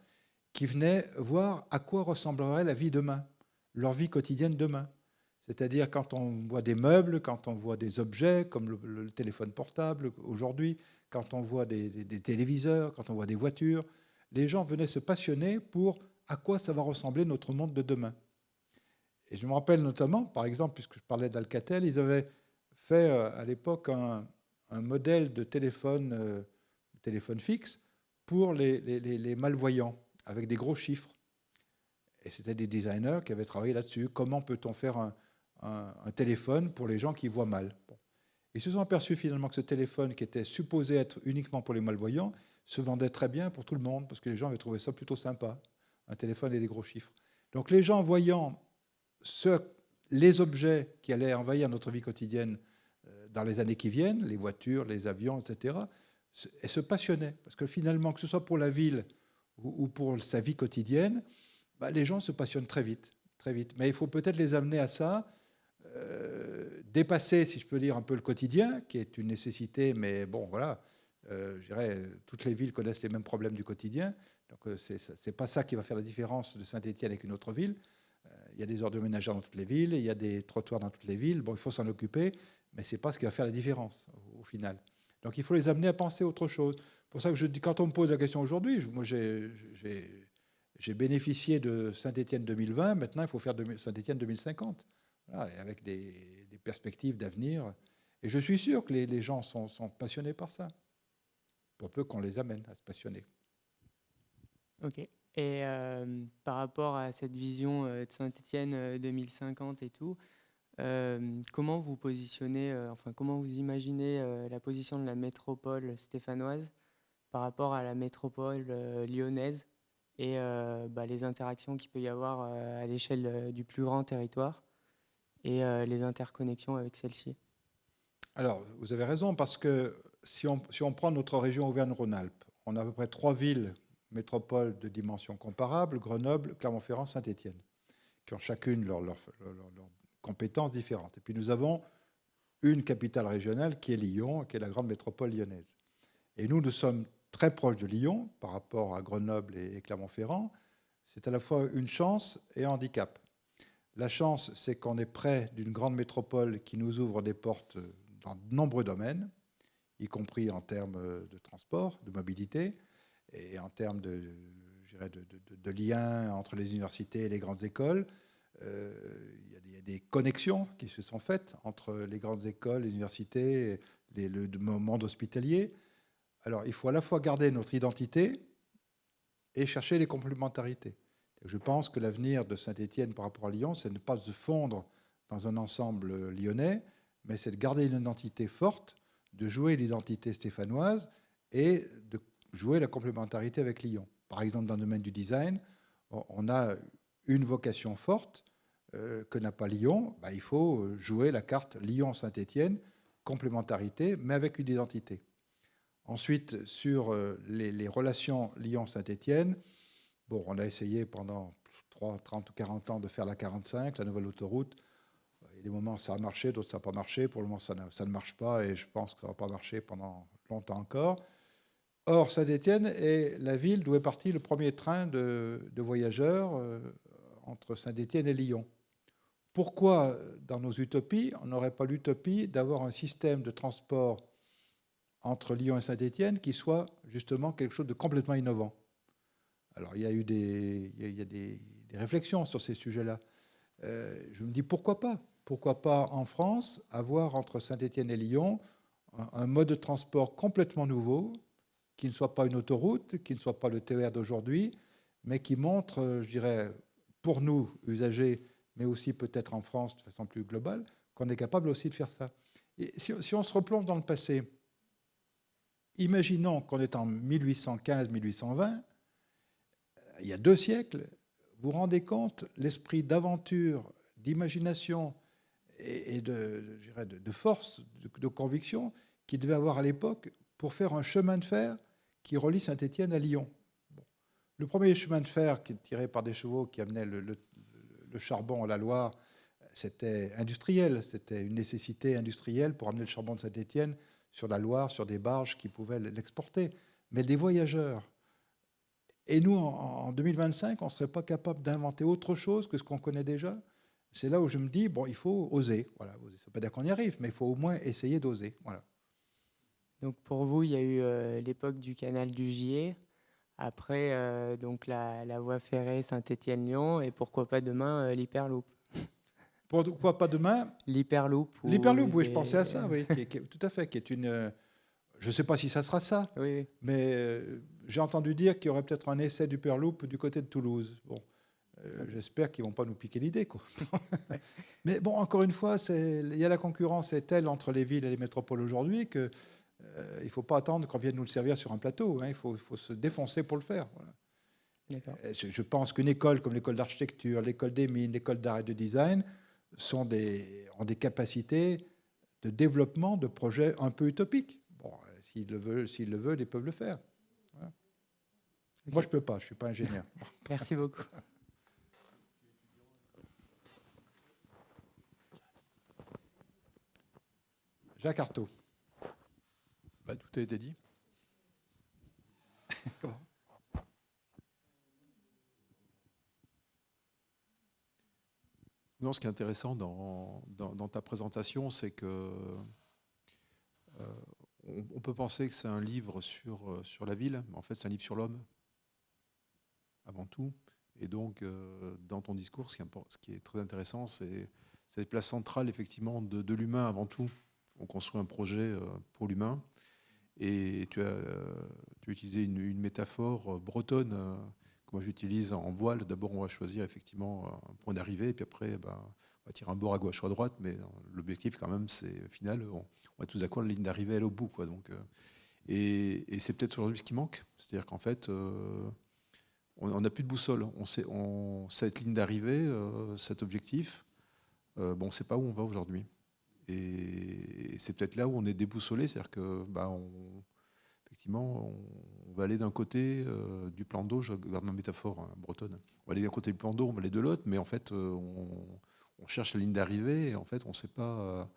qui venaient voir à quoi ressemblerait la vie demain, leur vie quotidienne demain. C'est-à-dire quand on voit des meubles, quand on voit des objets comme le téléphone portable aujourd'hui, quand on voit des téléviseurs, quand on voit des voitures, les gens venaient se passionner pour à quoi ça va ressembler notre monde de demain. Et je me rappelle notamment, par exemple, puisque je parlais d'Alcatel, ils avaient fait à l'époque un modèle de téléphone fixe pour les malvoyants, avec des gros chiffres. Et c'était des designers qui avaient travaillé là-dessus. Comment peut-on faire un téléphone pour les gens qui voient mal? Bon. Ils se sont aperçus finalement que ce téléphone, qui était supposé être uniquement pour les malvoyants, se vendait très bien pour tout le monde, parce que les gens avaient trouvé ça plutôt sympa, un téléphone et des gros chiffres. Donc les gens, voyant les objets qui allaient envahir notre vie quotidienne dans les années qui viennent, les voitures, les avions, etc., et se passionnaient. Parce que finalement, que ce soit pour la ville ou pour sa vie quotidienne, les gens se passionnent très vite, très vite. Mais il faut peut-être les amener à ça, dépasser, si je peux dire, un peu le quotidien, qui est une nécessité, mais bon, voilà, je dirais, toutes les villes connaissent les mêmes problèmes du quotidien. Donc, c'est pas ça qui va faire la différence de Saint-Étienne avec une autre ville. Il y a des ordures ménagères dans toutes les villes, il y a des trottoirs dans toutes les villes. Bon, il faut s'en occuper, mais c'est pas ce qui va faire la différence au final. Donc, il faut les amener à penser autre chose. C'est pour ça que je dis, quand on me pose la question aujourd'hui, moi, j'ai bénéficié de Saint-Étienne 2020. Maintenant, il faut faire Saint-Étienne 2050, voilà, et avec des perspectives d'avenir. Et je suis sûr que les gens sont passionnés par ça, pour peu qu'on les amène à se passionner. Ok. Et par rapport à cette vision de Saint-Étienne 2050 et tout, comment vous positionnez, comment vous imaginez la position de la métropole stéphanoise par rapport à la métropole lyonnaise et les interactions qu'il peut y avoir à l'échelle du plus grand territoire et les interconnexions avec celle-ci? Alors, vous avez raison, parce que si on prend notre région Auvergne-Rhône-Alpes, on a à peu près 3 villes métropoles de dimension comparable, Grenoble, Clermont-Ferrand, Saint-Étienne, qui ont chacune leurs compétences différentes. Et puis nous avons une capitale régionale qui est Lyon, qui est la grande métropole lyonnaise. Et nous sommes très proches de Lyon par rapport à Grenoble et Clermont-Ferrand. C'est à la fois une chance et un handicap. La chance, c'est qu'on est près d'une grande métropole qui nous ouvre des portes dans de nombreux domaines, y compris en termes de transport, de mobilité, et en termes de liens entre les universités et les grandes écoles. Il y a des connexions qui se sont faites entre les grandes écoles, les universités, le monde hospitalier. Alors, il faut à la fois garder notre identité et chercher les complémentarités. Je pense que l'avenir de Saint-Étienne par rapport à Lyon, c'est de ne pas se fondre dans un ensemble lyonnais, mais c'est de garder une identité forte, de jouer l'identité stéphanoise et de jouer la complémentarité avec Lyon. Par exemple, dans le domaine du design, on a une vocation forte que n'a pas Lyon. Il faut jouer la carte Lyon-Saint-Étienne, complémentarité, mais avec une identité. Ensuite, sur les relations Lyon-Saint-Étienne, on a essayé pendant 30 ou 40 ans de faire la 45, la nouvelle autoroute. Il y a des moments où ça a marché, d'autres ça n'a pas marché. Pour le moment, ça ne marche pas et je pense que ça ne va pas marcher pendant longtemps encore. Or, Saint-Étienne est la ville d'où est parti le premier train de voyageurs entre Saint-Étienne et Lyon. Pourquoi, dans nos utopies, on n'aurait pas l'utopie d'avoir un système de transport entre Lyon et Saint-Étienne qui soit justement quelque chose de complètement innovant. Alors, il y a eu des réflexions sur ces sujets-là. Je me dis, pourquoi pas? Pourquoi pas en France avoir entre Saint-Étienne et Lyon un mode de transport complètement nouveau, qui ne soit pas une autoroute, qui ne soit pas le TER d'aujourd'hui, mais qui montre, je dirais, pour nous, usagers, mais aussi peut-être en France de façon plus globale, qu'on est capable aussi de faire ça. Et si on se replonge dans le passé, imaginons qu'on est en 1815-1820, il y a 2 siècles, vous vous rendez compte l'esprit d'aventure, d'imagination et de force, de conviction qu'il devait avoir à l'époque pour faire un chemin de fer qui relie Saint-Étienne à Lyon. Bon. Le premier chemin de fer qui est tiré par des chevaux qui amenait le charbon à la Loire, c'était industriel, c'était une nécessité industrielle pour amener le charbon de Saint-Étienne sur la Loire, sur des barges qui pouvaient l'exporter. Mais des voyageurs. Et nous, en 2025, on ne serait pas capable d'inventer autre chose que ce qu'on connaît déjà. C'est là où je me dis, bon, il faut oser. Voilà, oser. Ça ne veut pas dire qu'on y arrive, mais il faut au moins essayer d'oser. Voilà. Donc pour vous, il y a eu l'époque du canal du Gier, après donc la voie ferrée Saint-Étienne-Lyon, et pourquoi pas demain l'Hyperloop. Pourquoi pas demain? L'Hyperloop. L'Hyperloop, oui, je pensais à ça, oui, tout à fait, qui est une... Je ne sais pas si ça sera ça, Oui. mais j'ai entendu dire qu'il y aurait peut-être un essai d'Hyperloop du côté de Toulouse. Bon, j'espère qu'ils ne vont pas nous piquer l'idée, quoi. Mais bon, encore une fois, il y a la concurrence est telle entre les villes et les métropoles aujourd'hui que il ne faut pas attendre qu'on vienne nous le servir sur un plateau. Hein, il faut se défoncer pour le faire. Voilà. Je pense qu'une école comme l'école d'architecture, l'école des mines, l'école d'art et de design ont des capacités de développement de projets un peu utopiques. Bon, s'ils le veulent, ils peuvent le faire. Voilà. Okay. Moi, je ne peux pas, je ne suis pas ingénieur. Merci beaucoup. Jacques Artaud. Bah, tout a été dit. Comment ? Non, ce qui est intéressant dans ta présentation, c'est que on peut penser que c'est un livre sur la ville, mais en fait c'est un livre sur l'homme, avant tout. Et donc, dans ton discours, ce qui est très intéressant, c'est cette place centrale, effectivement, de l'humain avant tout. On construit un projet pour l'humain. Et tu as utilisé une métaphore bretonne que moi j'utilise en voile. D'abord, on va choisir effectivement un point d'arrivée, et puis après, on va tirer un bord à gauche ou à droite, mais l'objectif, quand même, c'est au final, on va tous d'accord, la ligne d'arrivée, elle est au bout, quoi. Donc, et c'est peut-être aujourd'hui ce qui manque. C'est-à-dire qu'en fait, on n'a plus de boussole. On sait cette ligne d'arrivée, cet objectif, on ne sait pas où on va aujourd'hui. Et c'est peut-être là où on est déboussolé, c'est-à-dire que effectivement, on va aller d'un côté du plan d'eau, je garde ma métaphore bretonne, on va aller d'un côté du plan d'eau, on va aller de l'autre, mais en fait, on cherche la ligne d'arrivée et en fait, on ne sait pas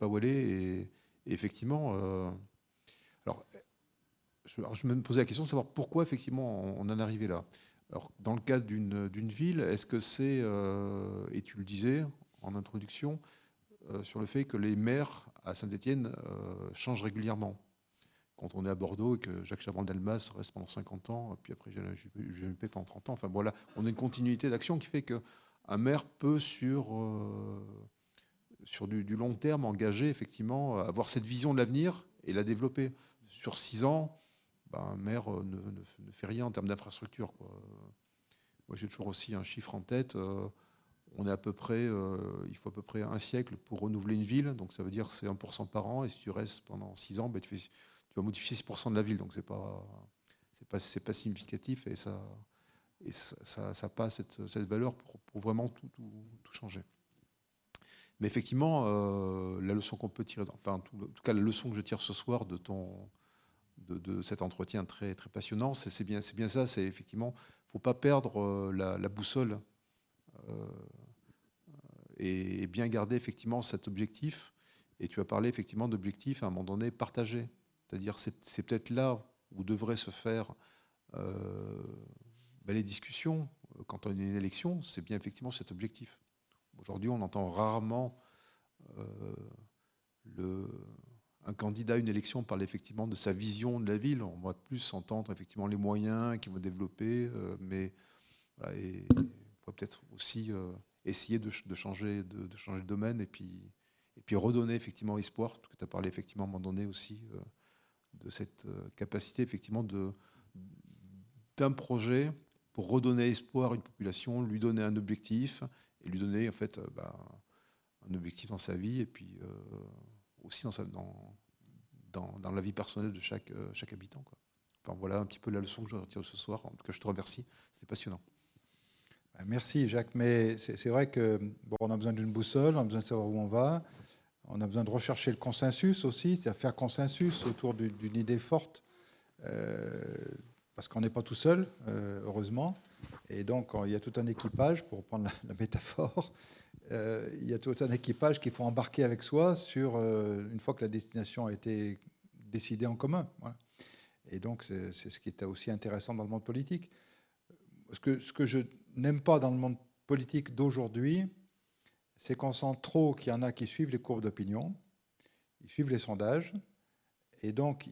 où aller. Et effectivement, alors, je me posais la question de savoir pourquoi effectivement on en est arrivé là. Alors, dans le cadre d'une ville, est-ce que c'est, et tu le disais en introduction, sur le fait que les maires à Saint-Étienne changent régulièrement. Quand on est à Bordeaux et que Jacques Chaban-Delmas reste pendant 50 ans, puis après GMP pendant 30 ans, enfin voilà, on a une continuité d'action qui fait qu'un maire peut sur du long terme engager, effectivement, avoir cette vision de l'avenir et la développer. Sur 6 ans, un maire ne fait rien en termes d'infrastructure, quoi. Moi, j'ai toujours aussi un chiffre en tête. On est à peu près, il faut à peu près un siècle pour renouveler une ville, donc ça veut dire que c'est 1% par an, et si tu restes pendant 6 ans, tu vas modifier 6% de la ville, donc c'est pas significatif, et ça n'a pas cette valeur pour vraiment tout changer. Mais effectivement, la leçon qu'on peut tirer, enfin en tout cas la leçon que je tire ce soir de cet entretien très très passionnant, c'est bien ça, c'est effectivement, faut pas perdre la boussole. Et bien garder effectivement cet objectif. Et tu as parlé effectivement d'objectifs à un moment donné partagés. C'est-à-dire c'est peut-être là où devraient se faire les discussions. Quand on a une élection, c'est bien effectivement cet objectif. Aujourd'hui, on entend rarement un candidat à une élection parle effectivement de sa vision de la ville. On va plus entendre effectivement les moyens qu'il va développer, mais voilà, et il faut peut-être aussi essayer de changer de domaine et puis redonner effectivement espoir, parce que tu as parlé effectivement à un moment donné aussi de cette capacité effectivement d'un projet pour redonner espoir à une population, lui donner un objectif et lui donner en fait un objectif dans sa vie et puis aussi dans la vie personnelle de chaque habitant, quoi. Enfin voilà un petit peu la leçon que je retire ce soir. En tout cas, je te remercie, c'était passionnant. Merci Jacques, mais c'est vrai que bon, on a besoin d'une boussole, on a besoin de savoir où on va, on a besoin de rechercher le consensus aussi, c'est-à-dire faire consensus autour d'une idée forte, parce qu'on n'est pas tout seul, heureusement, et donc il y a tout un équipage, pour reprendre la métaphore, il y a tout un équipage qu'il faut embarquer avec soi une fois que la destination a été décidée en commun. Voilà. Et donc c'est ce qui est aussi intéressant dans le monde politique. Ce que je n'aime pas dans le monde politique d'aujourd'hui, c'est qu'on sent trop qu'il y en a qui suivent les courbes d'opinion, ils suivent les sondages, et donc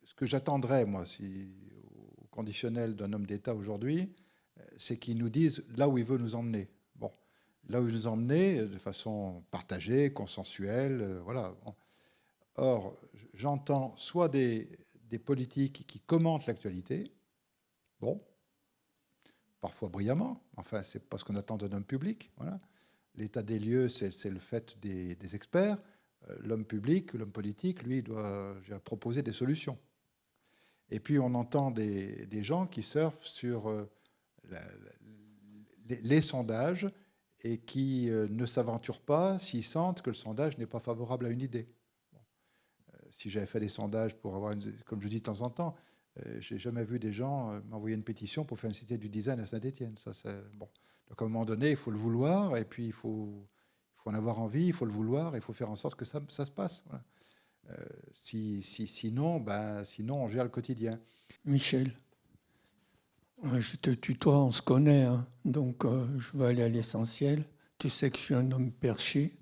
ce que j'attendrais, moi, au conditionnel d'un homme d'État aujourd'hui, c'est qu'il nous dise là où il veut nous emmener. Bon, là où il veut nous emmener, de façon partagée, consensuelle, voilà. Bon. Or, j'entends soit des politiques qui commentent l'actualité, bon, parfois brillamment, enfin, c'est pas ce qu'on attend d'un homme public. Voilà. L'état des lieux, c'est le fait des experts. L'homme public, l'homme politique, lui, doit proposer des solutions. Et puis, on entend des gens qui surfent sur les sondages et qui ne s'aventurent pas s'ils sentent que le sondage n'est pas favorable à une idée. Bon. Si j'avais fait des sondages pour avoir, comme je dis de temps en temps, je n'ai jamais vu des gens m'envoyer une pétition pour faire une cité du design à Saint-Étienne. Ça, bon. Donc, à un moment donné, il faut le vouloir, et puis il faut en avoir envie, il faut le vouloir, il faut faire en sorte que ça se passe. Voilà. Sinon, on gère le quotidien. Michel, je te tutoie, on se connaît, hein, donc je vais aller à l'essentiel. Tu sais que je suis un homme perché.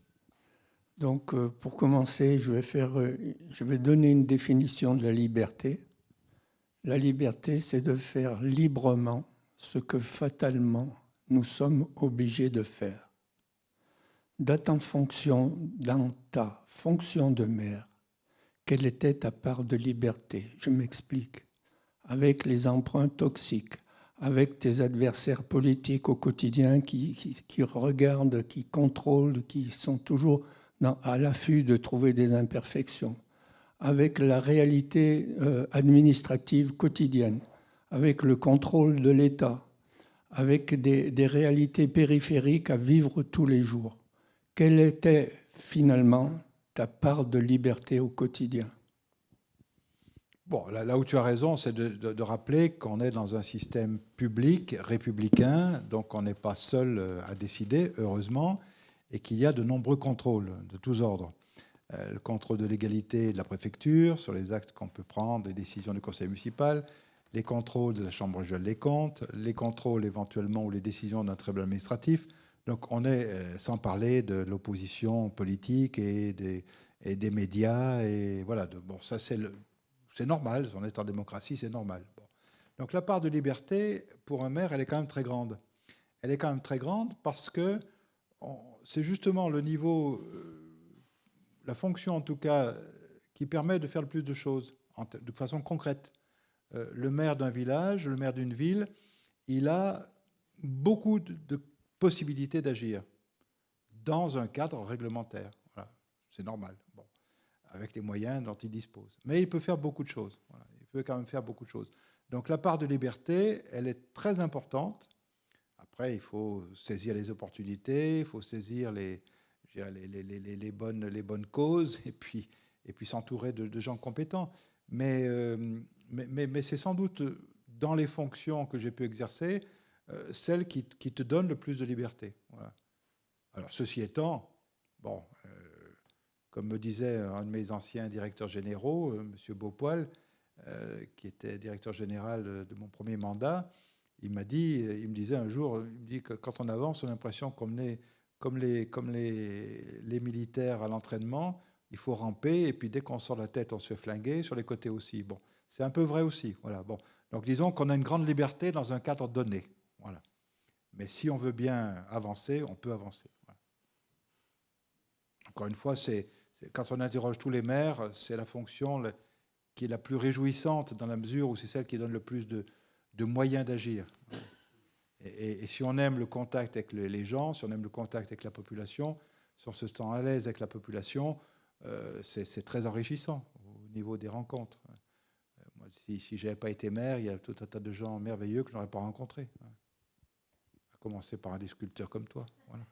Donc, pour commencer, je vais donner une définition de la liberté. La liberté, c'est de faire librement ce que fatalement nous sommes obligés de faire. Dans ta fonction de maire, quelle était ta part de liberté? Je m'explique. Avec les emprunts toxiques, avec tes adversaires politiques au quotidien qui regardent, qui contrôlent, qui sont toujours à l'affût de trouver des imperfections, avec la réalité administrative quotidienne, avec le contrôle de l'État, avec des réalités périphériques à vivre tous les jours. Quelle était finalement ta part de liberté au quotidien? Bon, là où tu as raison, c'est de rappeler qu'on est dans un système public, républicain, donc on n'est pas seul à décider, heureusement, et qu'il y a de nombreux contrôles de tous ordres. Le contrôle de légalité de la préfecture sur les actes qu'on peut prendre, les décisions du conseil municipal, les contrôles de la chambre régionale des comptes, les contrôles éventuellement ou les décisions d'un tribunal administratif. Donc on est, sans parler de l'opposition politique et des médias, et voilà. Bon, ça c'est normal, on est en démocratie, c'est normal. Bon. Donc la part de liberté, pour un maire, elle est quand même très grande. Elle est quand même très grande parce que c'est justement le niveau, la fonction en tout cas, qui permet de faire le plus de choses, de façon concrète. Le maire d'un village, le maire d'une ville, il a beaucoup de possibilités d'agir dans un cadre réglementaire. Voilà, c'est normal. Bon. Avec les moyens dont il dispose. Mais il peut faire beaucoup de choses. Voilà. Il peut quand même faire beaucoup de choses. Donc la part de liberté, elle est très importante. Après, il faut saisir les opportunités, il faut saisir les bonnes causes et puis s'entourer de gens compétents. Mais c'est sans doute dans les fonctions que j'ai pu exercer, celle qui te donne le plus de liberté. Voilà. Alors, ceci étant, bon... Comme me disait un de mes anciens directeurs généraux, M. Beaupoil, qui était directeur général de mon premier mandat, il me disait un jour, il me dit que quand on avance, on a l'impression qu'on est comme les militaires à l'entraînement, il faut ramper, et puis dès qu'on sort la tête, on se fait flinguer, sur les côtés aussi. Bon, c'est un peu vrai aussi. Voilà. Bon. Donc disons qu'on a une grande liberté dans un cadre donné. Voilà. Mais si on veut bien avancer, on peut avancer. Voilà. Encore une fois, quand on interroge tous les maires, c'est la fonction qui est la plus réjouissante dans la mesure où c'est celle qui donne le plus de moyens d'agir. Et si on aime le contact avec les gens, si on aime le contact avec la population, si on se sent à l'aise avec la population, c'est très enrichissant au niveau des rencontres. Moi, si je n'avais pas été maire, il y a tout un tas de gens merveilleux que je n'aurais pas rencontrés. À commencer par un des sculpteurs comme toi. Voilà.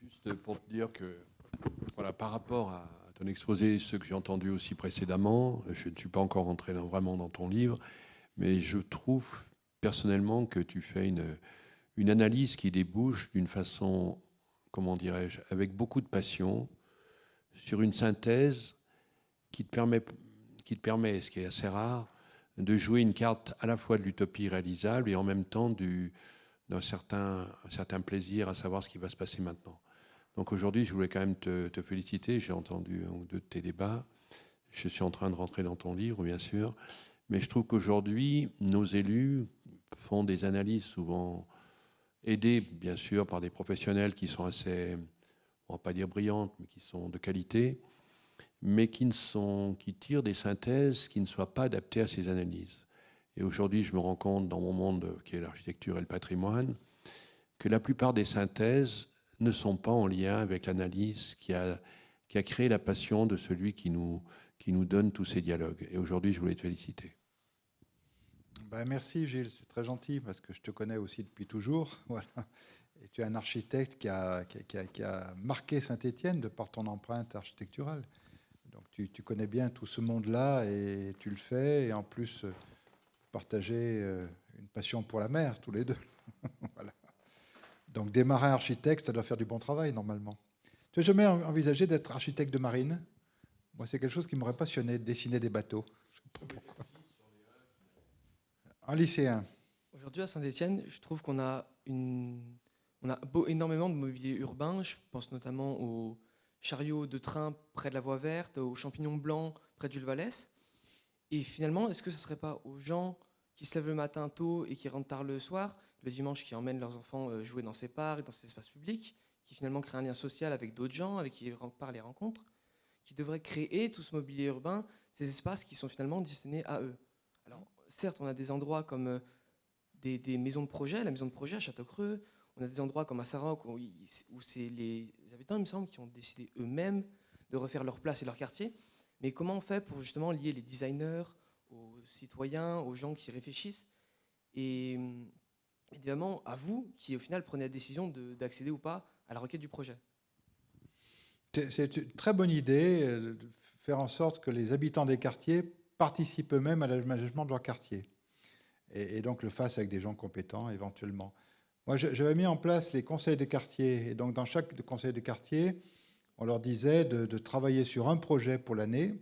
Juste pour te dire que, voilà, par rapport à ton exposé, ce que j'ai entendu aussi précédemment, je ne suis pas encore rentré vraiment dans ton livre, mais je trouve personnellement que tu fais une analyse qui débouche d'une façon, comment dirais-je, avec beaucoup de passion, sur une synthèse qui te permet, ce qui est assez rare, de jouer une carte à la fois de l'utopie réalisable et en même temps d'un certain plaisir à savoir ce qui va se passer maintenant. Donc aujourd'hui, je voulais quand même te féliciter. J'ai entendu un ou deux de tes débats. Je suis en train de rentrer dans ton livre, bien sûr. Mais je trouve qu'aujourd'hui, nos élus font des analyses souvent aidées, bien sûr, par des professionnels qui sont assez, on ne va pas dire brillantes, mais qui sont de qualité, mais qui tirent des synthèses qui ne soient pas adaptées à ces analyses. Et aujourd'hui, je me rends compte, dans mon monde qui est l'architecture et le patrimoine, que la plupart des synthèses ne sont pas en lien avec l'analyse qui a créé la passion de celui qui nous donne tous ces dialogues. Et aujourd'hui, je voulais te féliciter. Ben merci Gilles, c'est très gentil parce que je te connais aussi depuis toujours. Voilà. Et tu es un architecte qui a marqué Saint-Étienne de par ton empreinte architecturale. Donc tu connais bien tout ce monde-là et tu le fais. Et en plus, vous partagez une passion pour la mer, tous les deux. Voilà. Donc des marins architectes, ça doit faire du bon travail normalement. Tu n'as jamais envisagé d'être architecte de marine? Moi, c'est quelque chose qui m'aurait passionné, de dessiner des bateaux. Je ne sais pas pourquoi. Un lycéen. Aujourd'hui, à Saint-Étienne, je trouve qu'on a énormément de mobilier urbain. Je pense notamment aux chariots de train près de la voie verte, aux champignons blancs près de Jules Vallès. Et finalement, est-ce que ce ne serait pas aux gens qui se lèvent le matin tôt et qui rentrent tard le soir, le dimanche qui emmènent leurs enfants jouer dans ces parcs, dans ces espaces publics, qui finalement créent un lien social avec d'autres gens, avec qui ils parlent et rencontrent, qui devraient créer tout ce mobilier urbain, ces espaces qui sont finalement destinés à eux? Alors, certes, on a des endroits comme des maisons de projet, la maison de projet à Château-Creux, on a des endroits comme à Saroc où c'est les habitants, il me semble, qui ont décidé eux-mêmes de refaire leur place et leur quartier. Mais comment on fait pour justement lier les designers aux citoyens, aux gens qui réfléchissent et évidemment à vous qui au final prenez la décision d'accéder ou pas à la requête du projet? C'est une très bonne idée de faire en sorte que les habitants des quartiers participent eux-mêmes à l'aménagement de leur quartier et donc le fassent avec des gens compétents éventuellement. Moi, j'avais mis en place les conseils de quartier et donc dans chaque conseil de quartier, on leur disait de travailler sur un projet pour l'année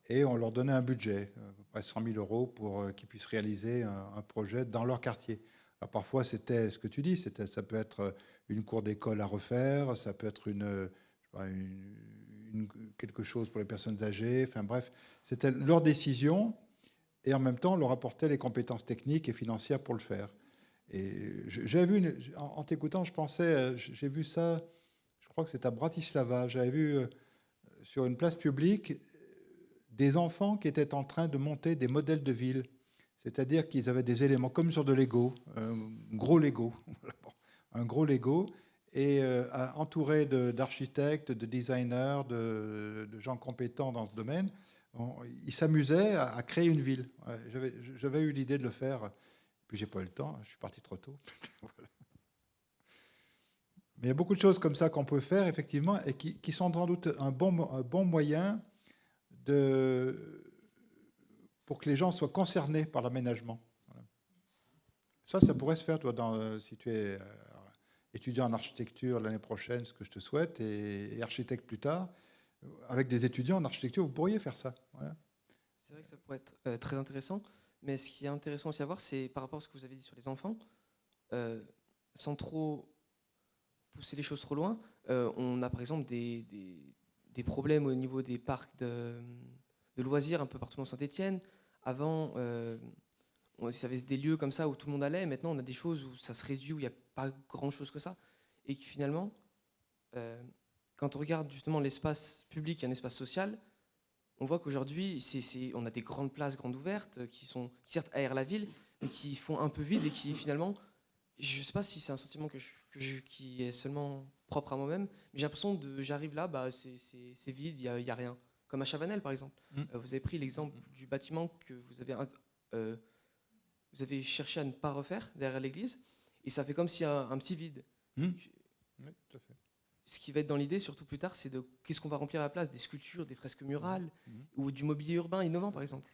et on leur donnait un budget, à peu près 100 000 € pour qu'ils puissent réaliser un projet dans leur quartier. Alors parfois, c'était ce que tu dis, ça peut être une cour d'école à refaire, ça peut être quelque chose pour les personnes âgées, enfin bref, c'était leur décision et en même temps, on leur apportait les compétences techniques et financières pour le faire. Et j'avais vu, en t'écoutant, j'ai vu ça, je crois que c'est à Bratislava, j'avais vu sur une place publique des enfants qui étaient en train de monter des modèles de ville, c'est-à-dire qu'ils avaient des éléments comme sur de Lego, un gros Lego, et entouré d'architectes, de designers, de gens compétents dans ce domaine, ils s'amusaient à créer une ville. J'avais eu l'idée de le faire, puis j'ai pas eu le temps, je suis parti trop tôt. Voilà. Mais il y a beaucoup de choses comme ça qu'on peut faire, effectivement, et qui sont sans doute un bon moyen pour que les gens soient concernés par l'aménagement. Voilà. Ça pourrait se faire, toi, si tu es étudiant en architecture l'année prochaine, ce que je te souhaite, et architecte plus tard. Avec des étudiants en architecture, vous pourriez faire ça. Voilà. C'est vrai que ça pourrait être très intéressant, mais ce qui est intéressant aussi à voir, c'est par rapport à ce que vous avez dit sur les enfants, sans trop pousser les choses trop loin, on a par exemple des problèmes au niveau des parcs de loisirs un peu partout dans Saint-Étienne. Avant, ça avait des lieux comme ça où tout le monde allait. Maintenant, on a des choses où ça se réduit, où il n'y a pas grand-chose que ça. Et que finalement, quand on regarde justement l'espace public et un espace social, on voit qu'aujourd'hui, on a des grandes places grandes ouvertes qui certes aèrent la ville, mais qui font un peu vide et qui finalement, je ne sais pas si c'est un sentiment qui est seulement propre à moi-même, mais j'ai l'impression que j'arrive là, c'est vide, il n'y a rien. Comme à Chavanel, par exemple. Vous avez pris l'exemple du bâtiment que vous avez cherché à ne pas refaire derrière l'église, et ça fait comme s'il y a un petit vide. Oui, tout à fait. Ce qui va être dans l'idée, surtout plus tard, c'est de qu'est-ce qu'on va remplir à la place, des sculptures, des fresques murales, ou du mobilier urbain innovant, par exemple.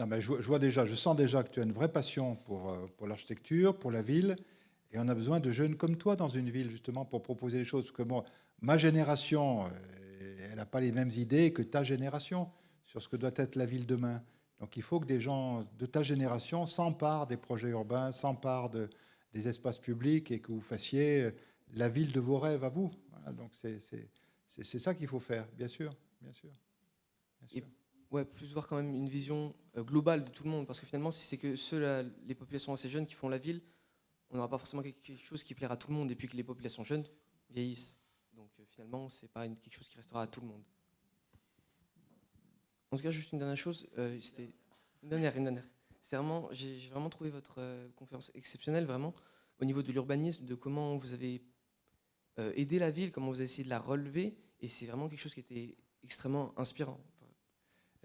Non, mais je sens déjà que tu as une vraie passion pour l'architecture, pour la ville, et on a besoin de jeunes comme toi dans une ville, justement, pour proposer les choses. Parce que moi, ma génération, elle n'a pas les mêmes idées que ta génération sur ce que doit être la ville demain. Donc il faut que des gens de ta génération s'emparent des projets urbains, s'emparent des espaces publics et que vous fassiez la ville de vos rêves à vous. Voilà, donc c'est ça qu'il faut faire, bien sûr. Bien sûr. Et ouais, plus voir quand même une vision globale de tout le monde, parce que finalement, si c'est que les populations assez jeunes qui font la ville, on n'aura pas forcément quelque chose qui plaira à tout le monde, et puis que les populations jeunes vieillissent. Donc finalement, c'est pas quelque chose qui restera à tout le monde. En tout cas, juste une dernière chose, c'était une dernière. J'ai vraiment trouvé votre conférence exceptionnelle, vraiment, au niveau de l'urbanisme, de comment vous avez aidé la ville, comment vous avez essayé de la relever, et c'est vraiment quelque chose qui était extrêmement inspirant.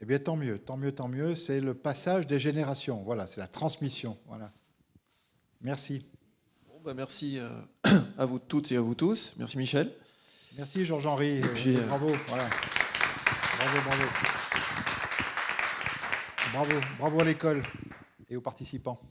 Eh bien, tant mieux, tant mieux, tant mieux. C'est le passage des générations. Voilà, c'est la transmission. Voilà. Merci. Bon, merci à vous toutes et à vous tous. Merci Michel. Merci Georges-Henri. Bravo. Voilà. Bravo à l'école et aux participants.